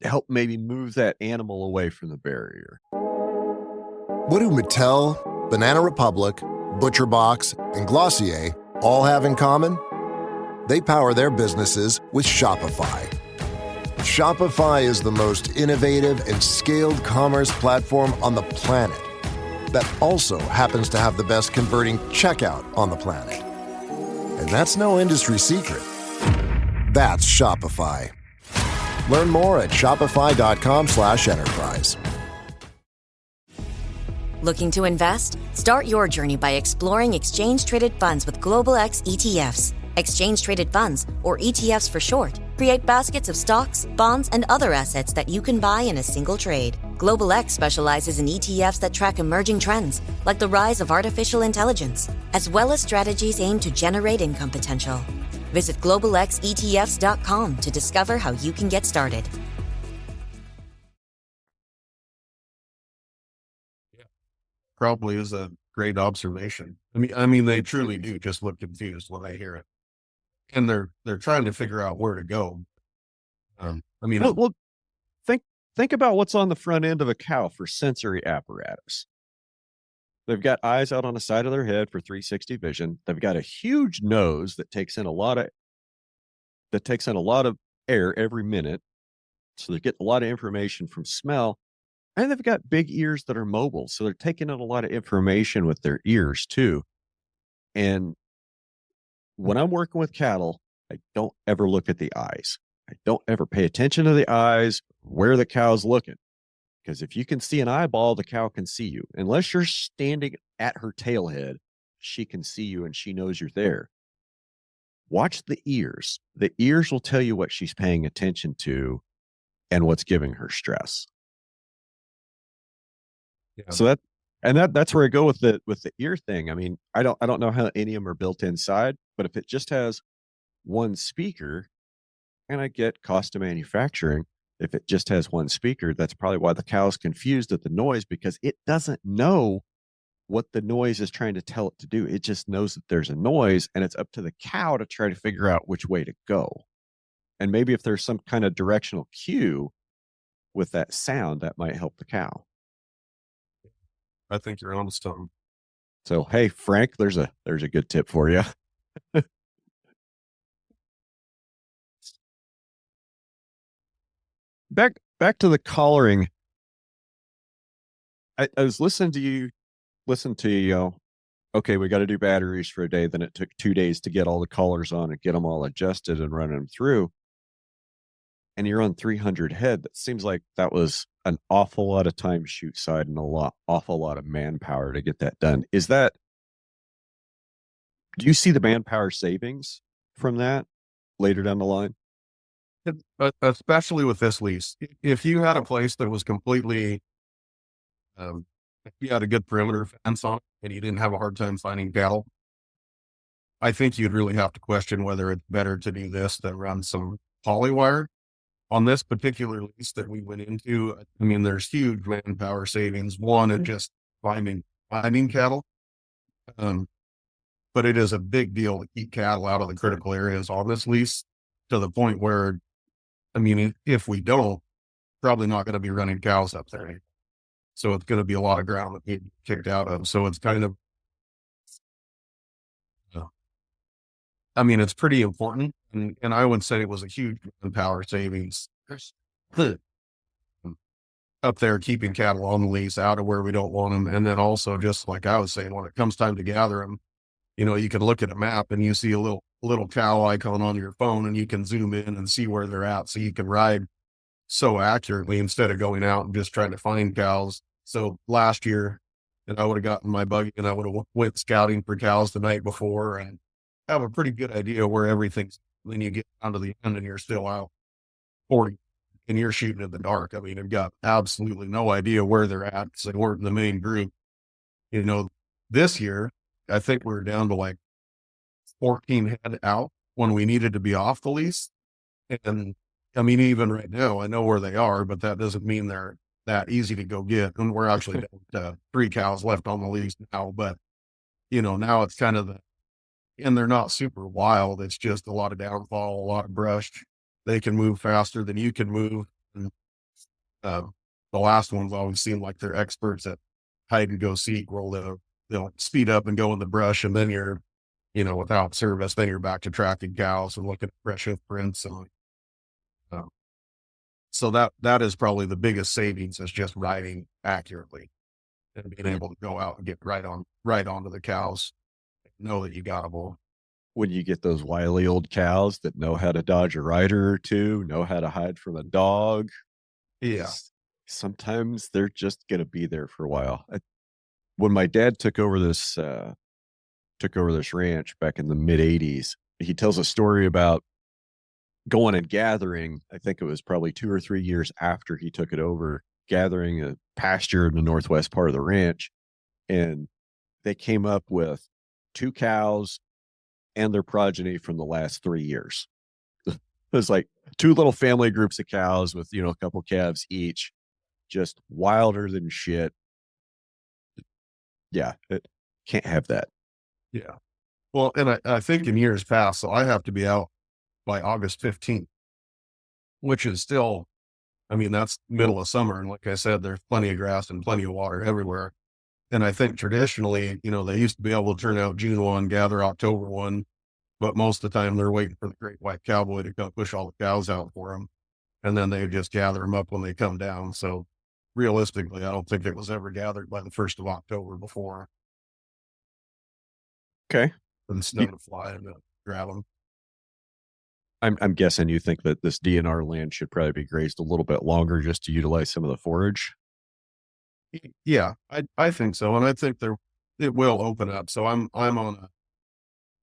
help maybe move that animal away from the barrier. What do Mattel, Banana Republic, ButcherBox, and Glossier all have in common? They power their businesses with Shopify. Shopify is the most innovative and scaled commerce platform on the planet that also happens to have the best converting checkout on the planet. And that's no industry secret. That's Shopify. Learn more at shopify.com/enterprise. Looking to invest? Start your journey by exploring exchange-traded funds with Global X ETFs. Exchange-traded funds, or ETFs for short, create baskets of stocks, bonds, and other assets that you can buy in a single trade. Global X specializes in ETFs that track emerging trends, like the rise of artificial intelligence, as well as strategies aimed to generate income potential. Visit globalxetfs.com to discover how you can get started. probably is a great observation. I mean, they truly do just look confused when they hear it, and they're trying to figure out where to go. Well, think about what's on the front end of a cow for sensory apparatus. They've got eyes out on the side of their head for 360 vision. They've got a huge nose that takes in a lot of air every minute. So they get a lot of information from smell. And they've got big ears that are mobile. So they're taking in a lot of information with their ears too. And when I'm working with cattle, I don't ever look at the eyes. I don't ever pay attention to the eyes, where the cow's looking. Because if you can see an eyeball, the cow can see you. Unless you're standing at her tailhead, she can see you and she knows you're there. Watch the ears. The ears will tell you what she's paying attention to and what's giving her stress. Yeah. So that's where I go with the ear thing. I mean, I don't know how any of them are built inside, but if it just has one speaker, and I get cost of manufacturing, if it just has one speaker, that's probably why the cow's confused at the noise, because it doesn't know what the noise is trying to tell it to do. It just knows that there's a noise, and it's up to the cow to try to figure out which way to go. And maybe if there's some kind of directional cue with that sound, that might help the cow. I think you're on something. So, hey, Frank, there's a good tip for you. Back to the collaring. I was listening to you. Okay, we got to do batteries for a day. Then it took 2 days to get all the collars on and get them all adjusted and running them through. And you're on 300 head. That seems like that was an awful lot of time shoot side and awful lot of manpower to get that done. Do you see the manpower savings from that later down the line? Especially with this lease. If you had a place that was completely, if you had a good perimeter fence on it and you didn't have a hard time finding cattle, I think you'd really have to question whether it's better to do this than run some poly wire. On this particular lease that we went into, I mean, there's huge manpower savings. One, in just finding cattle. But it is a big deal to keep cattle out of the critical areas on this lease, to the point where, I mean, if we don't, probably not going to be running cows up there. So it's going to be a lot of ground that need kicked out of. So it's kind of, I mean, it's pretty important. And I would say it was a huge manpower savings up there, keeping cattle on the lease out of where we don't want them. And then also, just like I was saying, when it comes time to gather them, you know, you can look at a map and you see a little cow icon on your phone, and you can zoom in and see where they're at. So you can ride so accurately instead of going out and just trying to find cows. So last year, and I would have gotten my buggy and I would have went scouting for cows the night before and have a pretty good idea where everything's. Then you get down to the end and you're still out 40 and you're shooting in the dark. I mean, I've got absolutely no idea where they're at because they weren't in the main group. You know, this year, I think we were down to like 14 head out when we needed to be off the lease. And I mean, even right now, I know where they are, but that doesn't mean they're that easy to go get. And we're actually down to 3 cows left on the lease now. But, you know, now it's kind of and they're not super wild. It's just a lot of downfall, a lot of brush. They can move faster than you can move. And, the last ones always seem like they're experts at hide and go seek, they'll speed up and go in the brush. And then you're, you know, without service, then you're back to tracking cows and looking at fresh hoof prints. And, so that is probably the biggest savings, is just riding accurately and being able to go out and get right onto the cows. Know that you got them. When you get those wily old cows that know how to dodge a rider or two, know how to hide from a dog. Yeah. Sometimes they're just going to be there for a while. When my dad took over this ranch back in the mid 80s, he tells a story about going and gathering. I think it was probably 2 or 3 years after he took it over, gathering a pasture in the northwest part of the ranch. And they came up with 2 cows and their progeny from the last 3 years. It was like 2 little family groups of cows with, you know, a couple calves each, just wilder than shit. Yeah, it can't have that. Yeah. Well, and I think in years past, so I have to be out by August 15th, which is still, I mean, that's middle of summer. And like I said, there's plenty of grass and plenty of water everywhere. And I think traditionally, you know, they used to be able to turn out June 1, gather October 1, but most of the time they're waiting for the great white cowboy to come push all the cows out for them. And then they just gather them up when they come down. So realistically, I don't think it was ever gathered by the 1st of October before. Okay. For the snow to fly and grab them. I'm guessing you think that this DNR land should probably be grazed a little bit longer just to utilize some of the forage. Yeah, I think so. And I think it will open up. So I'm on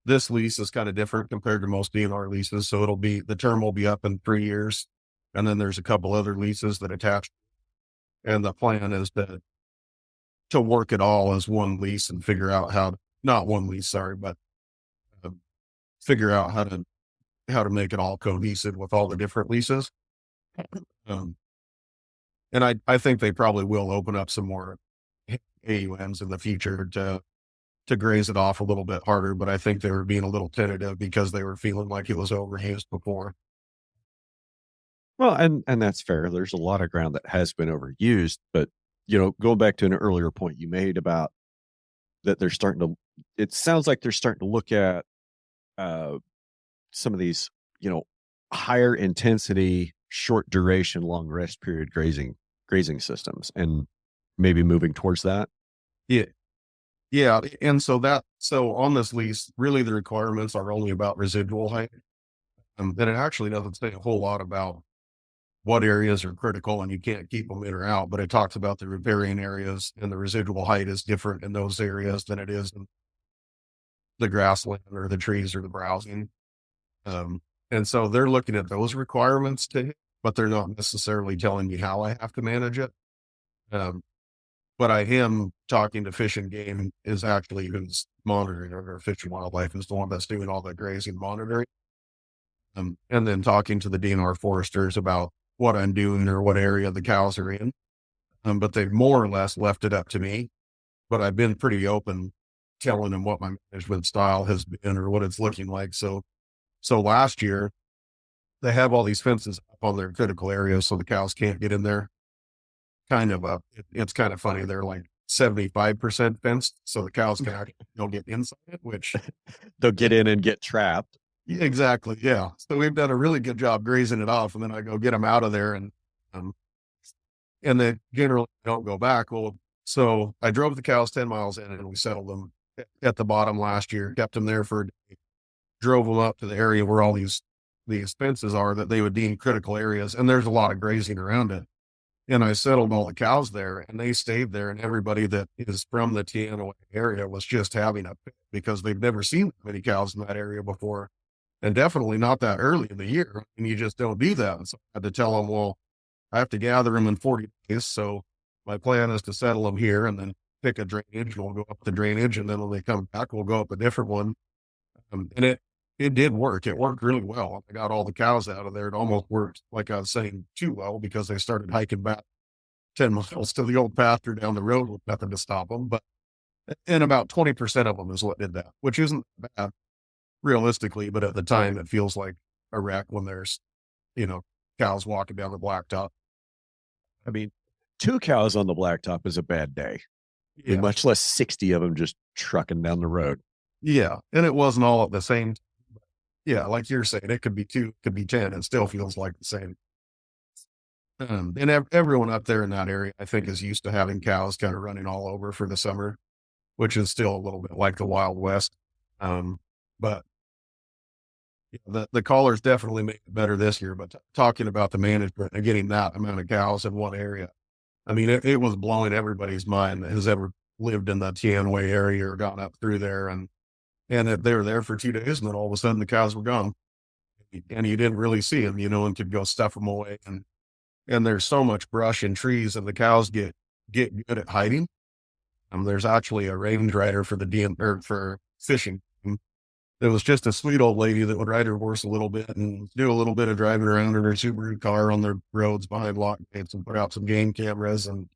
this lease is kind of different compared to most DNR leases. So the term will be up in 3 years. And then there's a couple other leases that attach. And the plan is to work it all as one lease and figure out not one lease, sorry, but figure out how to make it all cohesive with all the different leases. And I think they probably will open up some more AUMs in the future to graze it off a little bit harder, but I think they were being a little tentative because they were feeling like it was overused before. Well, and that's fair. There's a lot of ground that has been overused, but going back to an earlier point you made about that it sounds like they're starting to look at some of these, higher intensity, short duration, long rest period grazing systems, and maybe moving towards that. Yeah. Yeah. And so on this lease, really the requirements are only about residual height. Then it actually doesn't say a whole lot about what areas are critical and you can't keep them in or out, but it talks about the riparian areas, and the residual height is different in those areas than it is in the grassland or the trees or the browsing. And so they're looking at those requirements but they're not necessarily telling me how I have to manage it. But I am talking to Fish and Game is actually who's monitoring, or Fish and Wildlife is the one that's doing all the grazing monitoring. And then talking to the DNR foresters about what I'm doing or what area the cows are in. But they've more or less left it up to me, but I've been pretty open telling them what my management style has been or what it's looking like. So last year they have all these fences up on their critical areas so the cows can't get in there. It's kind of funny. They're like 75% fenced, so the cows can actually don't get inside it, which they'll get in and get trapped. Exactly. Yeah. So we've done a really good job grazing it off, and then I go get them out of there, and they generally don't go back. Well, so I drove the cows 10 miles in and we settled them at the bottom last year, kept them there for a day, drove them up to the area where all these fences are that they would deem critical areas. And there's a lot of grazing around it. And I settled all the cows there, and they stayed there, and everybody that is from the TNOA area was just having a fit because they've never seen many cows in that area before. And definitely not that early in the year. And you just don't do that. And so I had to tell them, well, I have to gather them in 40 days. So my plan is to settle them here and then pick a drainage, and we'll go up the drainage. And then when they come back, we'll go up a different one. And it did work. It worked really well. I got all the cows out of there. It almost worked, like I was saying, too well, because they started hiking back 10 miles to the old pasture down the road with nothing to stop them. And about 20% of them is what did that, which isn't bad realistically, but at the time it feels like a wreck when there's, cows walking down the blacktop. I mean, 2 cows on the blacktop is a bad day. Yeah. Much less 60 of them just trucking down the road. Yeah. And it wasn't all at the same time. Yeah. Like you're saying, it could be 2, could be 10. It still feels like the same. And everyone up there in that area, I think, is used to having cows kind of running all over for the summer, which is still a little bit like the Wild West. But the callers definitely made it better this year. But talking about the management and getting that amount of cows in one area, I mean, it was blowing everybody's mind that has ever lived in the Tianway area or gone up through there. And they were there for 2 days, and then all of a sudden the cows were gone, and you didn't really see them, and could go stuff them away. And there's so much brush and trees, and the cows get good at hiding. There's actually a range rider for for fishing. There was just a sweet old lady that would ride her horse a little bit and do a little bit of driving around in her Subaru car on the roads behind lock gates and put out some game cameras. And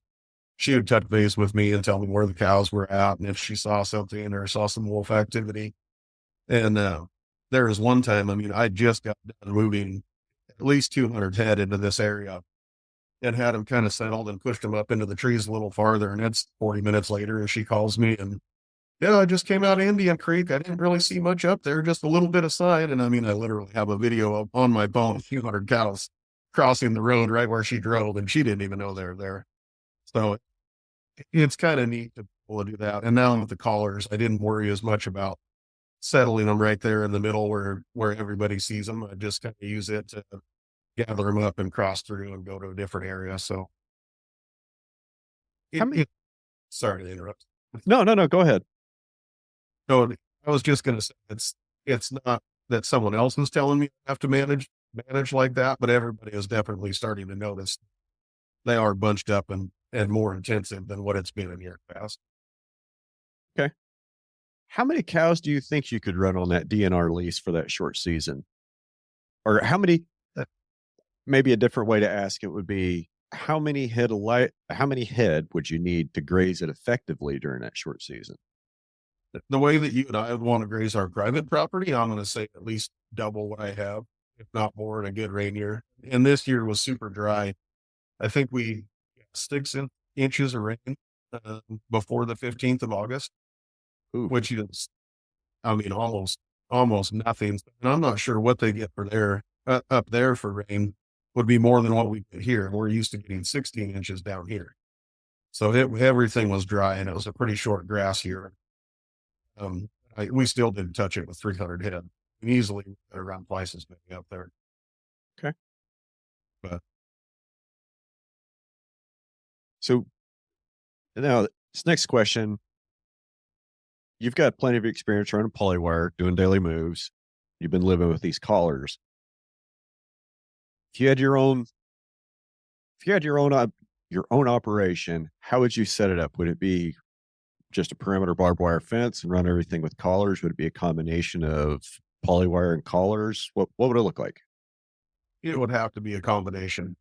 she would touch base with me and tell me where the cows were at and if she saw something or saw some wolf activity. And there was one time, I just got done moving at least 200 head into this area and had them kind of settled and pushed them up into the trees a little farther. And it's 40 minutes later, and she calls me and, yeah, I just came out of Indian Creek. I didn't really see much up there, just a little bit of sign. And I literally have a video on my phone, a few hundred cows crossing the road right where she drove, and she didn't even know they were there. So it's kind of neat to be able to do that. And now with the callers, I didn't worry as much about settling them right there in the middle where everybody sees them. I just kind of use it to gather them up and cross through and go to a different area. So sorry to interrupt. No, go ahead. So I was just going to say, it's not that someone else is telling me I have to manage like that, but everybody is definitely starting to notice they are bunched up and more intensive than what it's been in years past. Okay. How many cows do you think you could run on that DNR lease for that short season? Or how many, maybe a different way to ask it would be, how many head would you need to graze it effectively during that short season? The way that you and I would want to graze our private property, I'm going to say at least double what I have, if not more, in a good rain year. And this year was super dry. I think we got 6 inches of rain before the 15th of August, Ooh, which is, I mean, almost nothing. And I'm not sure what they get for up there for rain would be more than what we get here. We're used to getting 16 inches down here. So everything was dry, and it was a pretty short grass year. We still didn't touch it with 300 head. Easily around twice as many up there. okay. But So now this next question, you've got plenty of experience running polywire, doing daily moves. You've been living with these collars. If you had your own operation, how would you set it up? Would it be just a perimeter barbed wire fence and run everything with collars? Would it be a combination of polywire and collars? What would it look like? it would have to be a combination.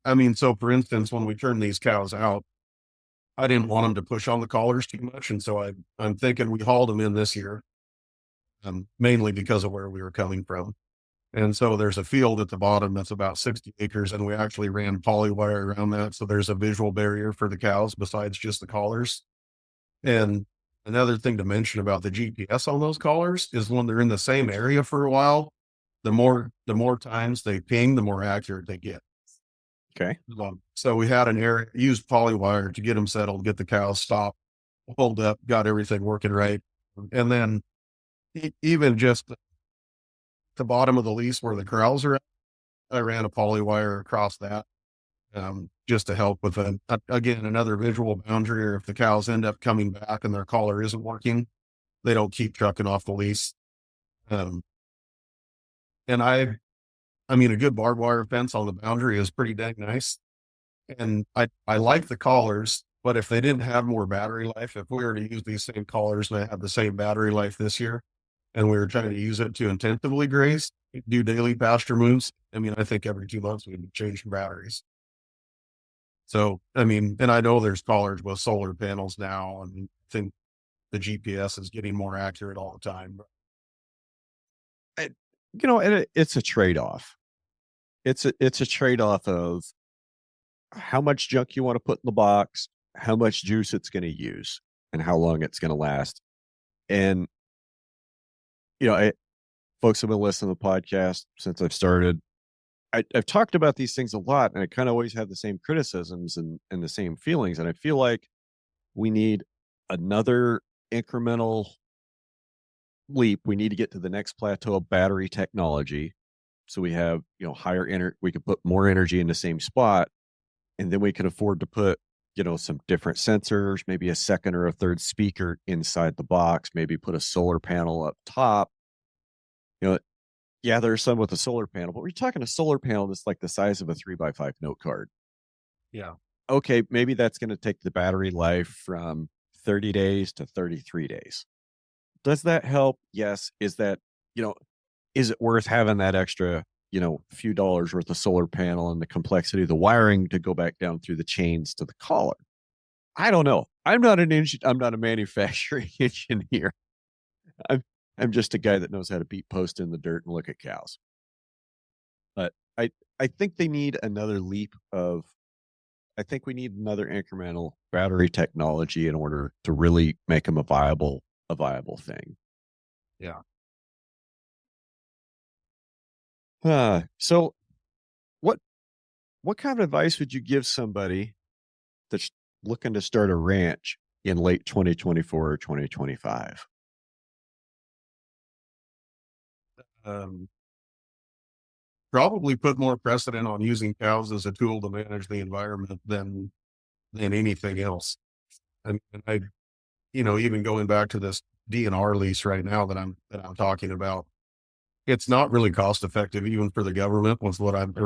I mean, so for instance, when we turn these cows out, I didn't want them to push on the collars too much. And so I'm thinking we hauled them in this year, mainly because of where we were coming from. And so there's a field at the bottom that's about 60 acres, and we actually ran polywire around that. So there's a visual barrier for the cows besides just the collars. And another thing to mention about the GPS on those collars is when they're in the same area for a while, the more times they ping, the more accurate they get. Okay. So we had an area, used polywire to get them settled, get the cows stopped, hold up, got everything working right. And then even just the bottom of the lease where the corrals are at, I ran a polywire across that, just to help with again, another visual boundary, or if the cows end up coming back and their collar isn't working, they don't keep trucking off the lease. And I mean, a good barbed wire fence on the boundary is pretty dang nice. And I like the collars, but if they didn't have more battery life, if we were to use these same collars and they had the same battery life this year, and we were trying to use it to intensively graze, do daily pasture moves, I mean, I think every 2 months we'd be changing batteries. So, I mean, and I know there's collars with solar panels now, and I think the GPS is getting more accurate all the time. And it's a trade-off. It's a trade-off of how much junk you want to put in the box, how much juice it's going to use, and how long it's going to last. And folks have been listening to the podcast since I've started. I've talked about these things a lot, and I kind of always have the same criticisms and the same feelings. And I feel like we need another incremental leap. We need to get to the next plateau of battery technology. So we have, higher energy, we could put more energy in the same spot, and then we can afford to put, some different sensors, maybe a second or a third speaker inside the box, maybe put a solar panel up top. Yeah, there's some with a solar panel, but we're talking a solar panel that's like the size of a 3x5 note card. Yeah. Okay, maybe that's going to take the battery life from 30 days to 33 days. Does that help? Yes. Is that, is it worth having that extra, few dollars worth of solar panel and the complexity of the wiring to go back down through the chains to the collar? I don't know. I'm not a manufacturing engineer. I'm just a guy that knows how to beat post in the dirt and look at cows. But I think they need another leap of, I think we need another incremental battery technology in order to really make them a viable thing. Yeah. So what kind of advice would you give somebody that's looking to start a ranch in late 2024 or 2025? Probably put more precedent on using cows as a tool to manage the environment than anything else. And even going back to this DNR lease right now that I'm talking about, it's not really cost effective even for the government or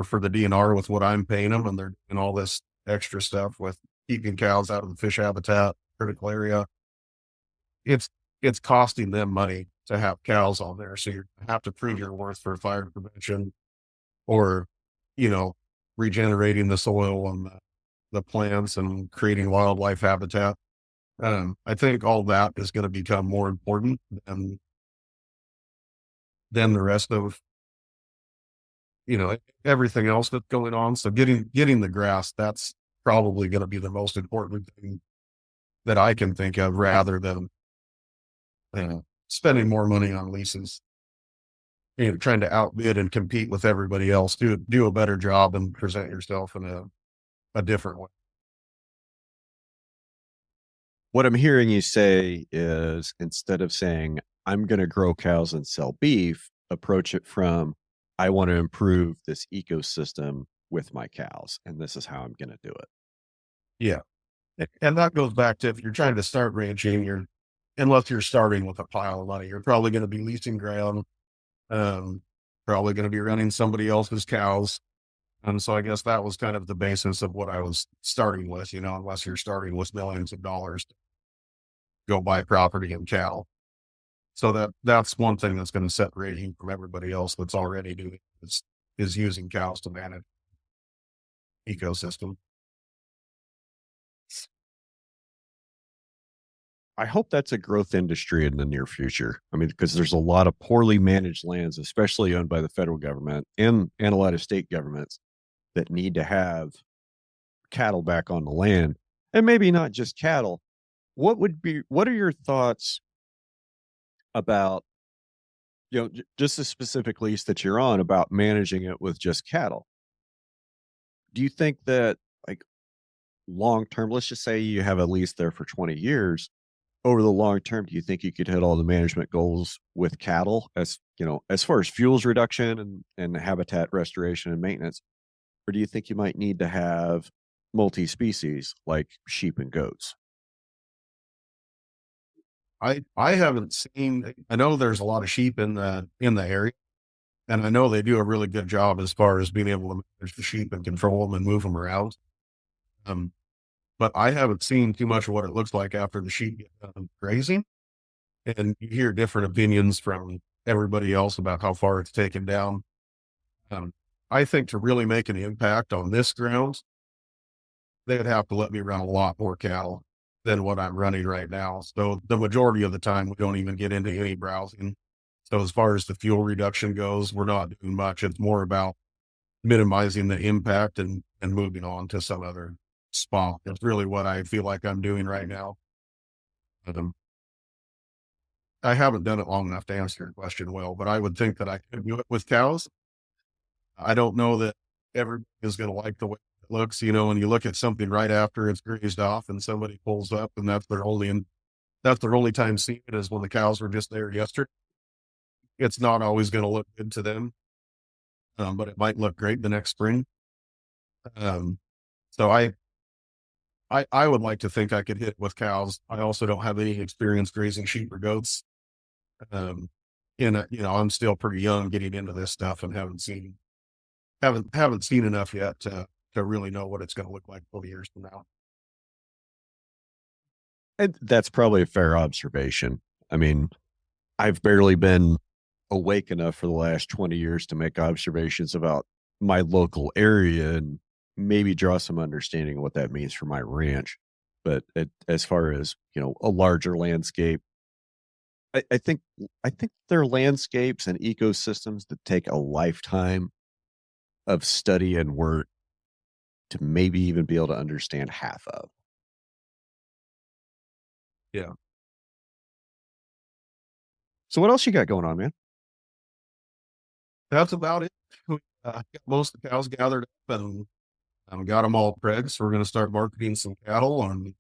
for the DNR with what I'm paying them, and they're doing all this extra stuff with keeping cows out of the fish habitat, critical area. It's costing them money to have cows on there. So you have to prove your worth for fire prevention, or, regenerating the soil and the plants and creating wildlife habitat. I think all that is going to become more important than the rest of, everything else that's going on. So getting the grass, that's probably going to be the most important thing that I can think of, rather than spending more money on leases. Trying to outbid and compete with everybody else. Do a better job and present yourself in a different way. What I'm hearing you say is, instead of saying, I'm going to grow cows and sell beef, approach it from, I want to improve this ecosystem with my cows, and this is how I'm going to do it. Yeah. And that goes back to, if you're trying to start ranching, unless you're starting with a pile of money, you're probably going to be leasing ground, probably going to be running somebody else's cows. And so I guess that was kind of the basis of what I was starting with, unless you're starting with millions of dollars to go buy property and cattle. So that's one thing that's going to separate you from everybody else that's already doing is using cows to manage ecosystem. I hope that's a growth industry in the near future. I mean, because there's a lot of poorly managed lands, especially owned by the federal government and a lot of state governments, that need to have cattle back on the land. And maybe not just cattle. What are your thoughts about, just the specific lease that you're on, about managing it with just cattle? Do you think that, like, long term, let's just say you have a lease there for 20 years, over the long term, do you think you could hit all the management goals with cattle, as far as fuels reduction and habitat restoration and maintenance? Or do you think you might need to have multi-species like sheep and goats? I haven't seen, I know there's a lot of sheep in the area, and I know they do a really good job as far as being able to manage the sheep and control them and move them around. But I haven't seen too much of what it looks like after the sheep get done grazing. And you hear different opinions from everybody else about how far it's taken down. I think to really make an impact on this ground, they would have to let me run a lot more cattle than what I'm running right now. So the majority of the time, we don't even get into any browsing. So as far as the fuel reduction goes, we're not doing much. It's more about minimizing the impact and moving on to some other spot. That's really what I feel like I'm doing right now. But, I haven't done it long enough to answer your question well, but I would think that I could do it with cows. I don't know that everybody is going to like the way it looks. When you look at something right after it's grazed off and somebody pulls up, and that's their only time seeing it, is when the cows were just there yesterday. It's not always going to look good to them, but it might look great the next spring. So I would like to think I could hit with cows. I also don't have any experience grazing sheep or goats. I'm still pretty young getting into this stuff, and haven't seen enough yet to really know what it's going to look like 40 years from now. And that's probably a fair observation. I mean, I've barely been awake enough for the last 20 years to make observations about my local area and maybe draw some understanding of what that means for my ranch. But as far as, a larger landscape, I think there are landscapes and ecosystems that take a lifetime of study and work to maybe even be able to understand half of. Yeah. So what else you got going on, man? That's about it. We got most of the cows gathered up and got them all pregged. So we're going to start marketing some cattle, and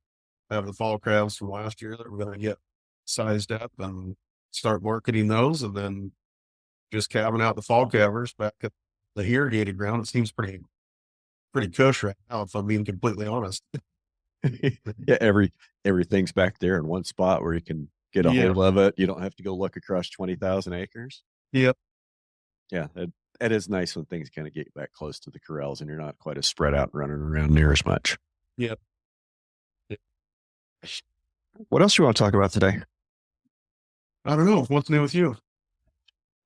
have the fall calves from last year that we're going to get sized up and start marketing those, and then just calving out the fall calvers back at the irrigated ground. It seems pretty cush right now, if I'm being completely honest. Yeah, everything's back there in one spot where you can get a hold of it. You don't have to go look across 20,000 acres. Yep. Yeah, it is nice when things kind of get back close to the corrals and you're not quite as spread out and running around near as much. Yep. What else do you want to talk about today? I don't know. What's new with you?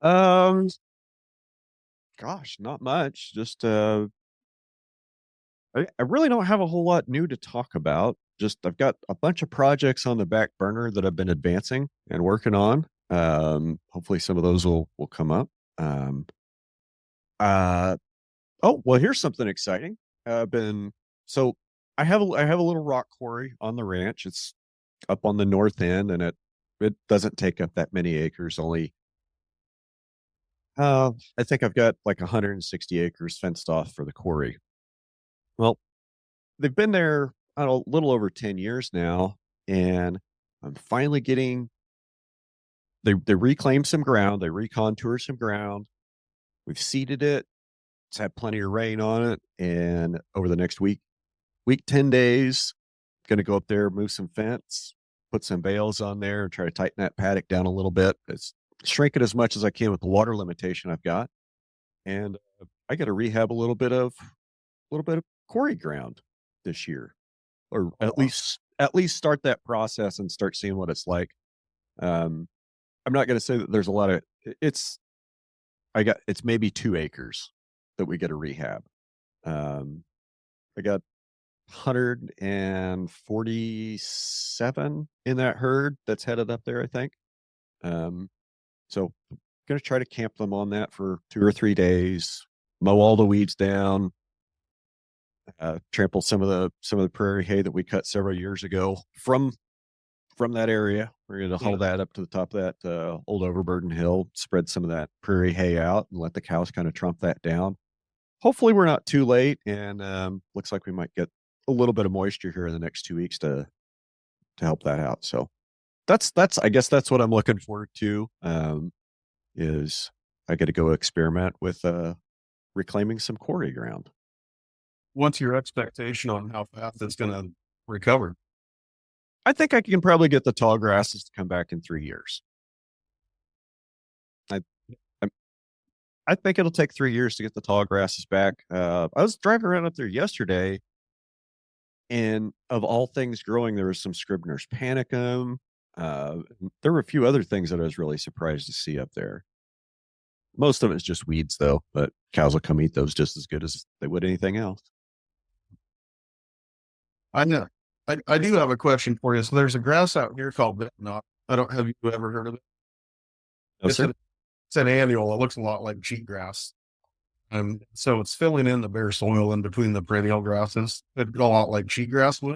Gosh, not much. Just I really don't have a whole lot new to talk about. Just I've got a bunch of projects on the back burner that I've been advancing and working on. Hopefully some of those will come up. Um, oh, well, here's something exciting. I've been so I have a little rock quarry on the ranch. It's up on the north end, and it doesn't take up that many acres. Only I think I've got like 160 acres fenced off for the quarry. Well, they've been there I don't know, a little over 10 years now, and I'm finally getting they reclaimed some ground, they recontoured some ground. We've seeded it. It's had plenty of rain on it, and over the next week 10 days, going to go up there, move some fence, put some bales on there, and try to tighten that paddock down a little bit. It's shrink it as much as I can with the water limitation I've got, and I got to rehab a little bit of quarry ground this year, or at least start that process and start seeing what it's like. I'm not going to say that there's a lot of it's maybe 2 acres that we get a rehab. I got 147 in that herd that's headed up there, I think. So I'm going to try to camp them on that for 2 or 3 days, mow all the weeds down, trample some of the prairie hay that we cut several years ago from that area. We're going to haul that up to the top of that old overburden hill, spread some of that prairie hay out, and let the cows kind of trump that down. Hopefully we're not too late, and looks like we might get a little bit of moisture here in the next 2 weeks to help that out. So that's I guess that's what I'm looking forward to. Is I got to go experiment with reclaiming some quarry ground. What's your expectation on how fast it's going to recover? I think I can probably get the tall grasses to come back in 3 years. I think it'll take 3 years to get the tall grasses back. I was driving around up there yesterday, and of all things growing, there was some Scribner's panicum. There were a few other things that I was really surprised to see up there. Most of it's just weeds, though, but cows will come eat those just as good as they would anything else. I know. I do have a question for you. So there's a grass out here called Bitnot. Have you ever heard of it? No, sir. It's an annual. It looks a lot like cheatgrass. So it's filling in the bare soil in between the perennial grasses. It'd go out like cheatgrass would.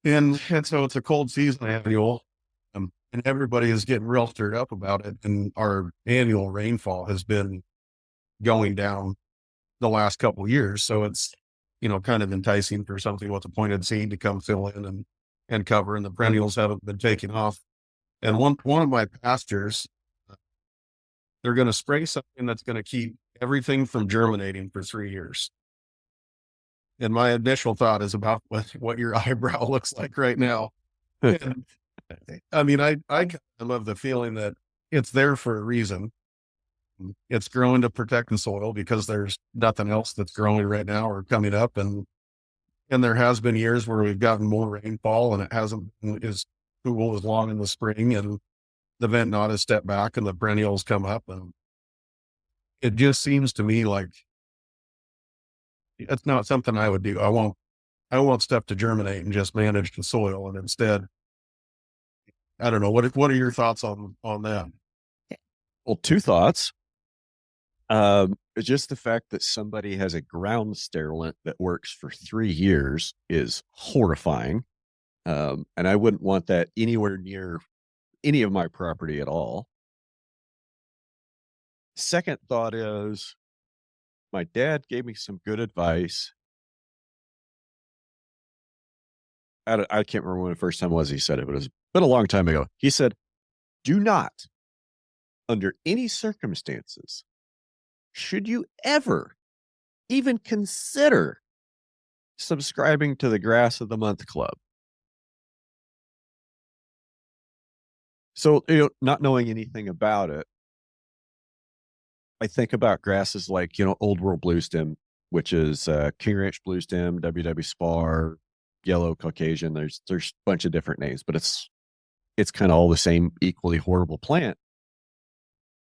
And so it's a cold season annual. And everybody is getting real stirred up about it. And our annual rainfall has been going down the last couple of years. So it's, kind of enticing for something with a pointed seed to come fill in and cover. And the perennials haven't been taking off. And one of my pastures, they're going to spray something that's going to keep everything from germinating for 3 years. And my initial thought is about what your eyebrow looks like right now. And, I mean, I love the feeling that it's there for a reason. It's growing to protect the soil because there's nothing else that's growing right now or coming up. And there has been years where we've gotten more rainfall and it hasn't been as cool as long in the spring, and the vent knot has stepped back and the perennials come up. And it just seems to me like it's not something I would do. I want stuff to germinate and just manage the soil. And instead, I don't know. What are your thoughts on that? Well, 2 thoughts. Just the fact that somebody has a ground sterilant that works for 3 years is horrifying. And I wouldn't want that anywhere near any of my property at all. Second thought is my dad gave me some good advice. I can't remember when the first time was he said it, but it's been a long time ago. He said, do not, under any circumstances, should you ever even consider subscribing to the Grass of the Month Club. So, not knowing anything about it, I think about grasses like, Old World Bluestem, which is King Ranch Bluestem, WW Spar, Yellow Caucasian. There's a bunch of different names, but it's kind of all the same equally horrible plant.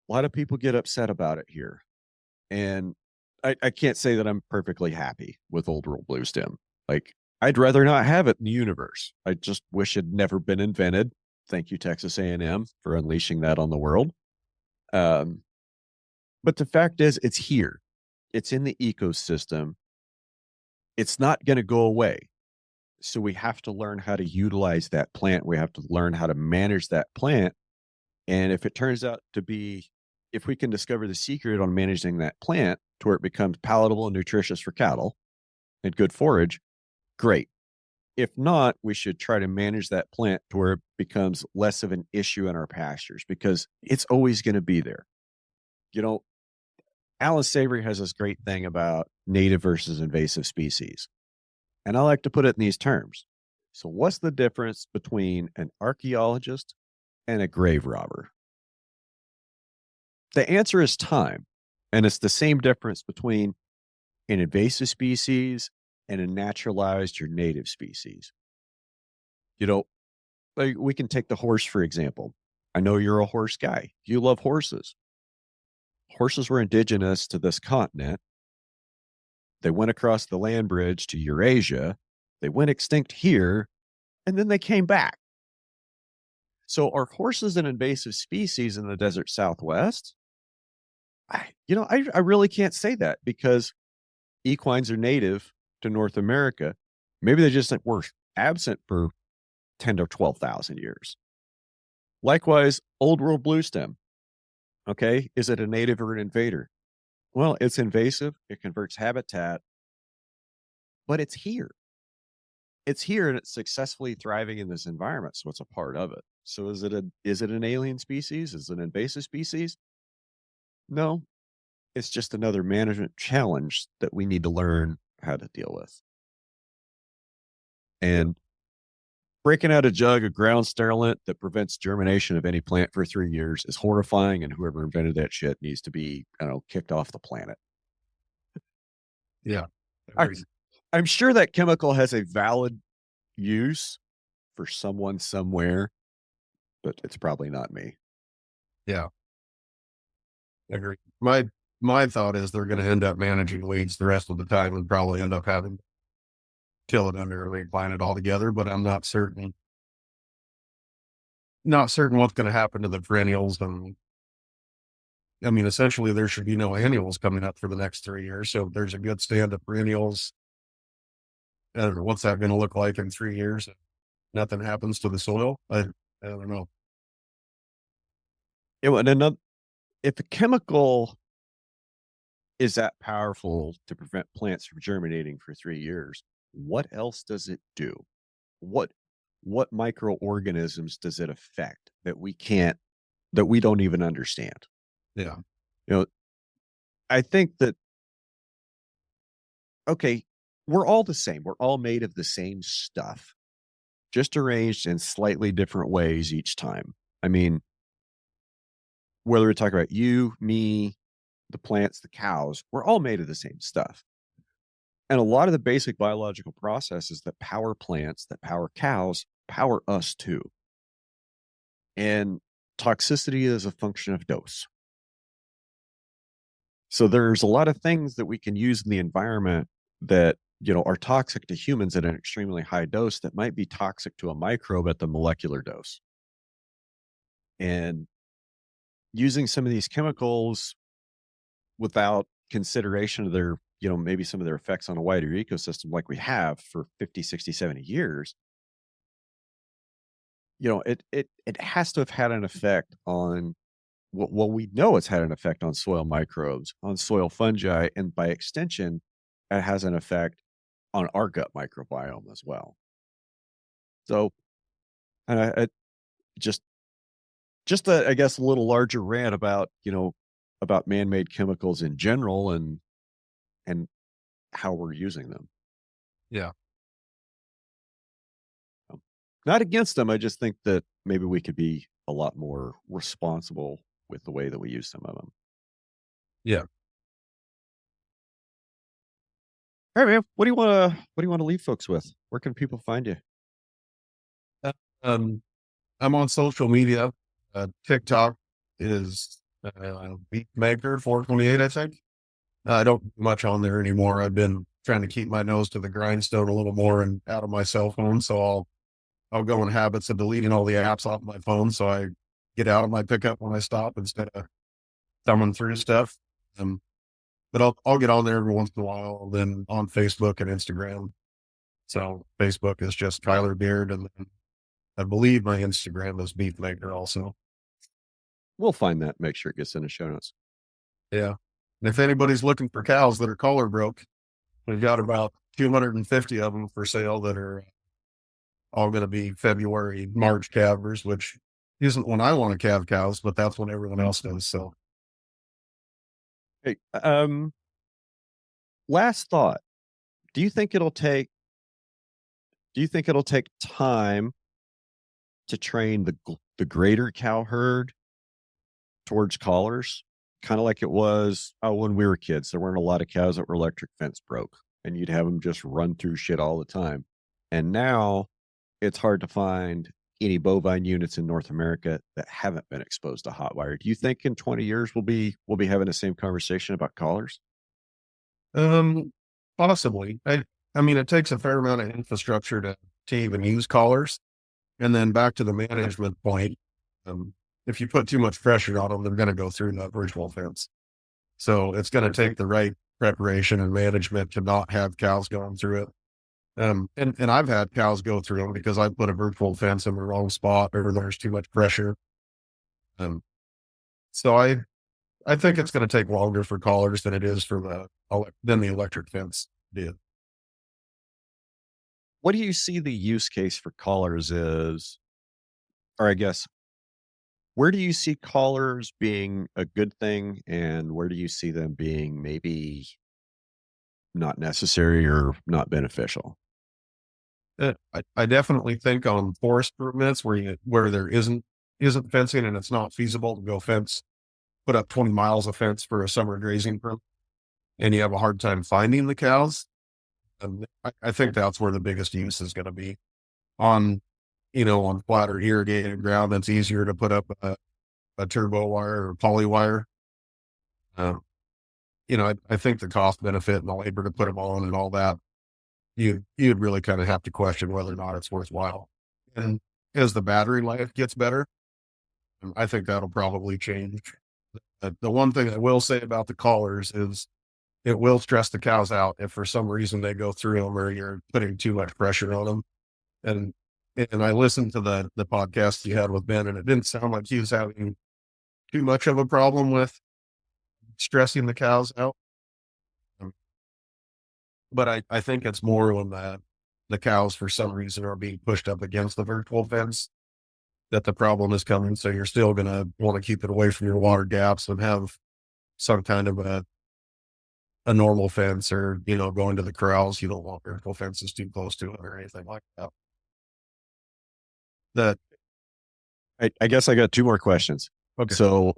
A lot of people get upset about it here. And I can't say that I'm perfectly happy with Old World Blue Stem. Like, I'd rather not have it in the universe. I just wish it had never been invented. Thank you, Texas A&M, for unleashing that on the world. But the fact is, it's here. It's in the ecosystem. It's not going to go away. So we have to learn how to utilize that plant. We have to learn how to manage that plant. And if it turns out to be, if we can discover the secret on managing that plant to where it becomes palatable and nutritious for cattle and good forage, great. If not, we should try to manage that plant to where it becomes less of an issue in our pastures, because it's always going to be there. You know, Alan Savory has this great thing about native versus invasive species. And I like to put it in these terms. So what's the difference between an archaeologist and a grave robber? The answer is time. And it's the same difference between an invasive species and a naturalized or native species. You know, like we can take the horse, for example. I know you're a horse guy. You love horses. Horses were indigenous to this continent. They went across the land bridge to Eurasia. They went extinct here, and then they came back. So are horses an invasive species in the desert Southwest? I really can't say that, because equines are native to North America. Maybe they just were absent for 10 to 12,000 years. Likewise, Old World Blue Stem. Okay, is it a native or an invader? Well, it's invasive. It converts habitat, but it's here. It's here, and it's successfully thriving in this environment. So it's a part of it. So is it an alien species? Is it an invasive species? No, it's just another management challenge that we need to learn how to deal with. And breaking out a jug of ground sterilant that prevents germination of any plant for 3 years is horrifying, and whoever invented that shit needs to be, kicked off the planet. Yeah. I'm sure that chemical has a valid use for someone somewhere, but it's probably not me. Yeah. I agree. My thought is they're going to end up managing weeds the rest of the time and probably end up having to till it under or plant it all together, but I'm not certain. Not certain what's going to happen to the perennials. And I mean, essentially there should be no annuals coming up for the next 3 years. So if there's a good stand of perennials, I don't know, what's that going to look like in 3 years? Nothing happens to the soil. I don't know. And if a chemical is that powerful to prevent plants from germinating for 3 years, what else does it do? What microorganisms does it affect that we don't even understand? Yeah. I think that, okay, we're all the same. We're all made of the same stuff, just arranged in slightly different ways each time. I mean, whether we're talking about you, me, the plants, the cows, we're all made of the same stuff. And a lot of the basic biological processes that power plants, that power cows, power us too. And toxicity is a function of dose. So there's a lot of things that we can use in the environment that, are toxic to humans at an extremely high dose that might be toxic to a microbe at the molecular dose. And using some of these chemicals without consideration of their, maybe some of their effects on a wider ecosystem like we have for 50, 60, 70 years, it has to have had an effect on well, we know it's had an effect on soil microbes, on soil fungi, and by extension, it has an effect on our gut microbiome as well. So, and I just I guess, a little larger rant about, about man-made chemicals in general and how we're using them. Yeah. Not against them. I just think that maybe we could be a lot more responsible with the way that we use some of them. Yeah. All right, man. What do you want to leave folks with? Where can people find you? I'm on social media. TikTok is Beatmaker 428, I think. I don't do much on there anymore. I've been trying to keep my nose to the grindstone a little more and out of my cell phone. So I'll go in habits of deleting all the apps off my phone. So I get out of my pickup when I stop instead of thumbing through stuff. But I'll get on there every once in a while, then on Facebook and Instagram. So Facebook is just Tyler Beard, and then I believe my Instagram is Beefmaker also. We'll find that. Make sure it gets in the show notes. Yeah. And if anybody's looking for cows that are collar broke, we've got about 250 of them for sale that are all going to be February, March calvers, which isn't when I want to calve cows, but that's when everyone else does. So, hey, last thought. Do you think it'll take time to train the greater cow herd towards collars? Kind of like it was when we were kids. There weren't a lot of cows that were electric fence broke, and you'd have them just run through shit all the time. And now it's hard to find any bovine units in North America that haven't been exposed to hot wire. Do you think in 20 years we'll be having the same conversation about collars? Possibly. I mean, it takes a fair amount of infrastructure to even use collars. And then back to the management point, if you put too much pressure on them, they're going to go through that virtual fence. So it's going to take the right preparation and management to not have cows going through it. And I've had cows go through them because I put a virtual fence in the wrong spot or there's too much pressure. So I think it's going to take longer for collars than it is for than the electric fence did. What do you see the use case for collars is, or I guess, where do you see collars being a good thing and where do you see them being maybe not necessary or not beneficial? I definitely think on forest permits where there isn't fencing and it's not feasible to go put up 20 miles of fence for a summer grazing permit, and you have a hard time finding the cows. I think that's where the biggest use is going to be on flatter irrigated ground. That's easier to put up a turbo wire or poly wire. I think the cost benefit and the labor to put them on and all that, you'd really kind of have to question whether or not it's worthwhile. And as the battery life gets better, I think that'll probably change. The one thing I will say about the collars is it will stress the cows out if for some reason they go through them or you're putting too much pressure on them. And I listened to the podcast you had with Ben, and it didn't sound like he was having too much of a problem with stressing the cows out. But I think it's more when the cows for some reason are being pushed up against the virtual fence that the problem is coming. So you're still going to want to keep it away from your water gaps and have some kind of a normal fence or, going to the corrals. You don't want vertical fences too close to it or anything like that. I guess I got two more questions. Okay. So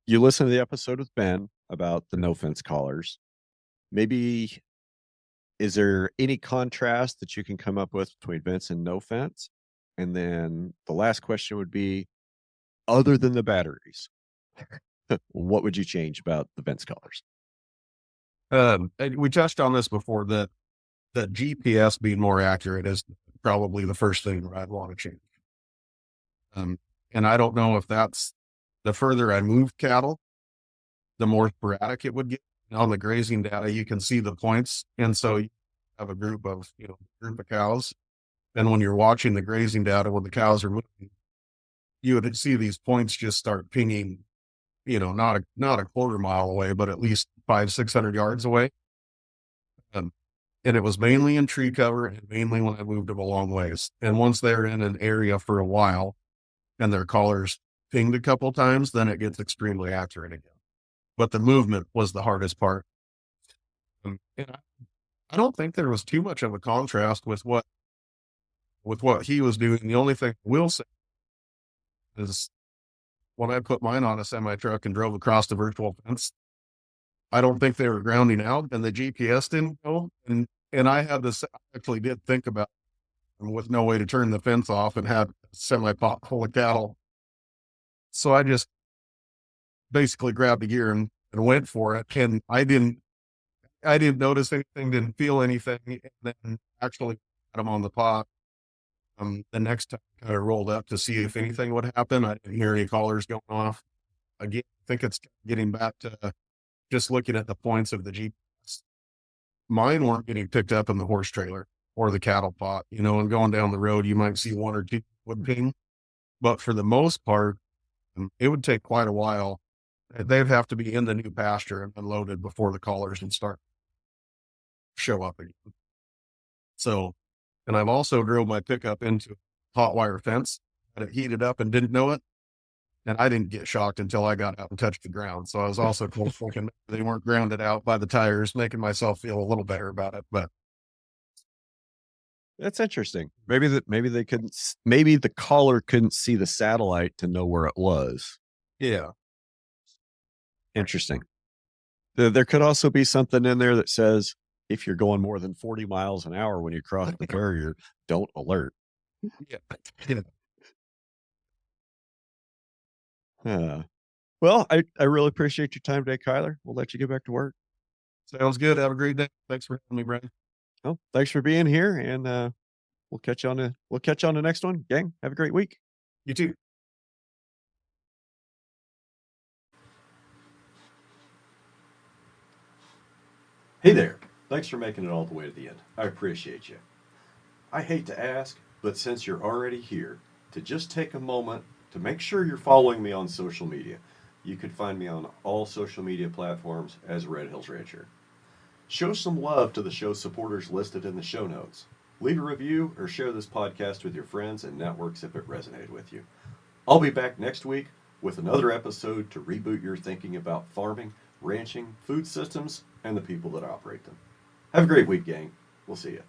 you listened to the episode with Ben about the no fence collars. Maybe is there any contrast that you can come up with between fence and no fence? And then the last question would be, other than the batteries, what would you change about the fence collars? We touched on this before that GPS being more accurate is probably the first thing that I'd want to change. And I don't know if that's the further I move cattle, the more sporadic it would get. On the grazing data, you can see the points. And so you have a group of cows. And when you're watching the grazing data, when the cows are moving, you would see these points just start pinging, not a quarter mile away, but at least 500-600 yards away. And it was mainly in tree cover and mainly when I moved them a long ways. And once they're in an area for a while and their collars pinged a couple of times, then it gets extremely accurate again. But the movement was the hardest part. And I don't think there was too much of a contrast with what he was doing. The only thing I will say is when I put mine on a semi truck and drove across the virtual fence, I don't think they were grounding out and the GPS didn't go. And I had this, I actually did think about it with no way to turn the fence off and had a semi pot full of cattle. So I just basically grabbed a gear and and went for it. And I didn't notice anything, didn't feel anything. And then actually had them on the pot. The next time I kind of rolled up to see if anything would happen. I didn't hear any collars going off. Again, I think it's getting back to just looking at the points of the GPS. Mine weren't getting picked up in the horse trailer or the cattle pot, and going down the road, you might see one or two would ping. But for the most part, it would take quite a while. They'd have to be in the new pasture and unloaded before the collars would start show up again. So, and I've also drove my pickup into a hot wire fence, and it heated up and didn't know it. And I didn't get shocked until I got out and touched the ground. So I was also thinking they weren't grounded out by the tires, making myself feel a little better about it. But That's interesting. Maybe they couldn't. Maybe the caller couldn't see the satellite to know where it was. yeah, Interesting. There could also be something in there that says if you're going more than 40 miles an hour when you cross the barrier, don't alert. yeah. Well, I really appreciate your time today, Kyler. We'll let you get back to work. Sounds good. Have a great day. Thanks for having me, Brandon. Well, thanks for being here, and we'll catch you on the next one, gang. Have a great week. You too. Hey there. Thanks for making it all the way to the end. I appreciate you. I hate to ask, but since you're already here, to just take a moment to make sure you're following me on social media. You can find me on all social media platforms as Red Hills Rancher. Show some love to the show supporters listed in the show notes. Leave a review or share this podcast with your friends and networks if it resonated with you. I'll be back next week with another episode to reboot your thinking about farming, ranching, food systems, and the people that operate them. Have a great week, gang. We'll see you.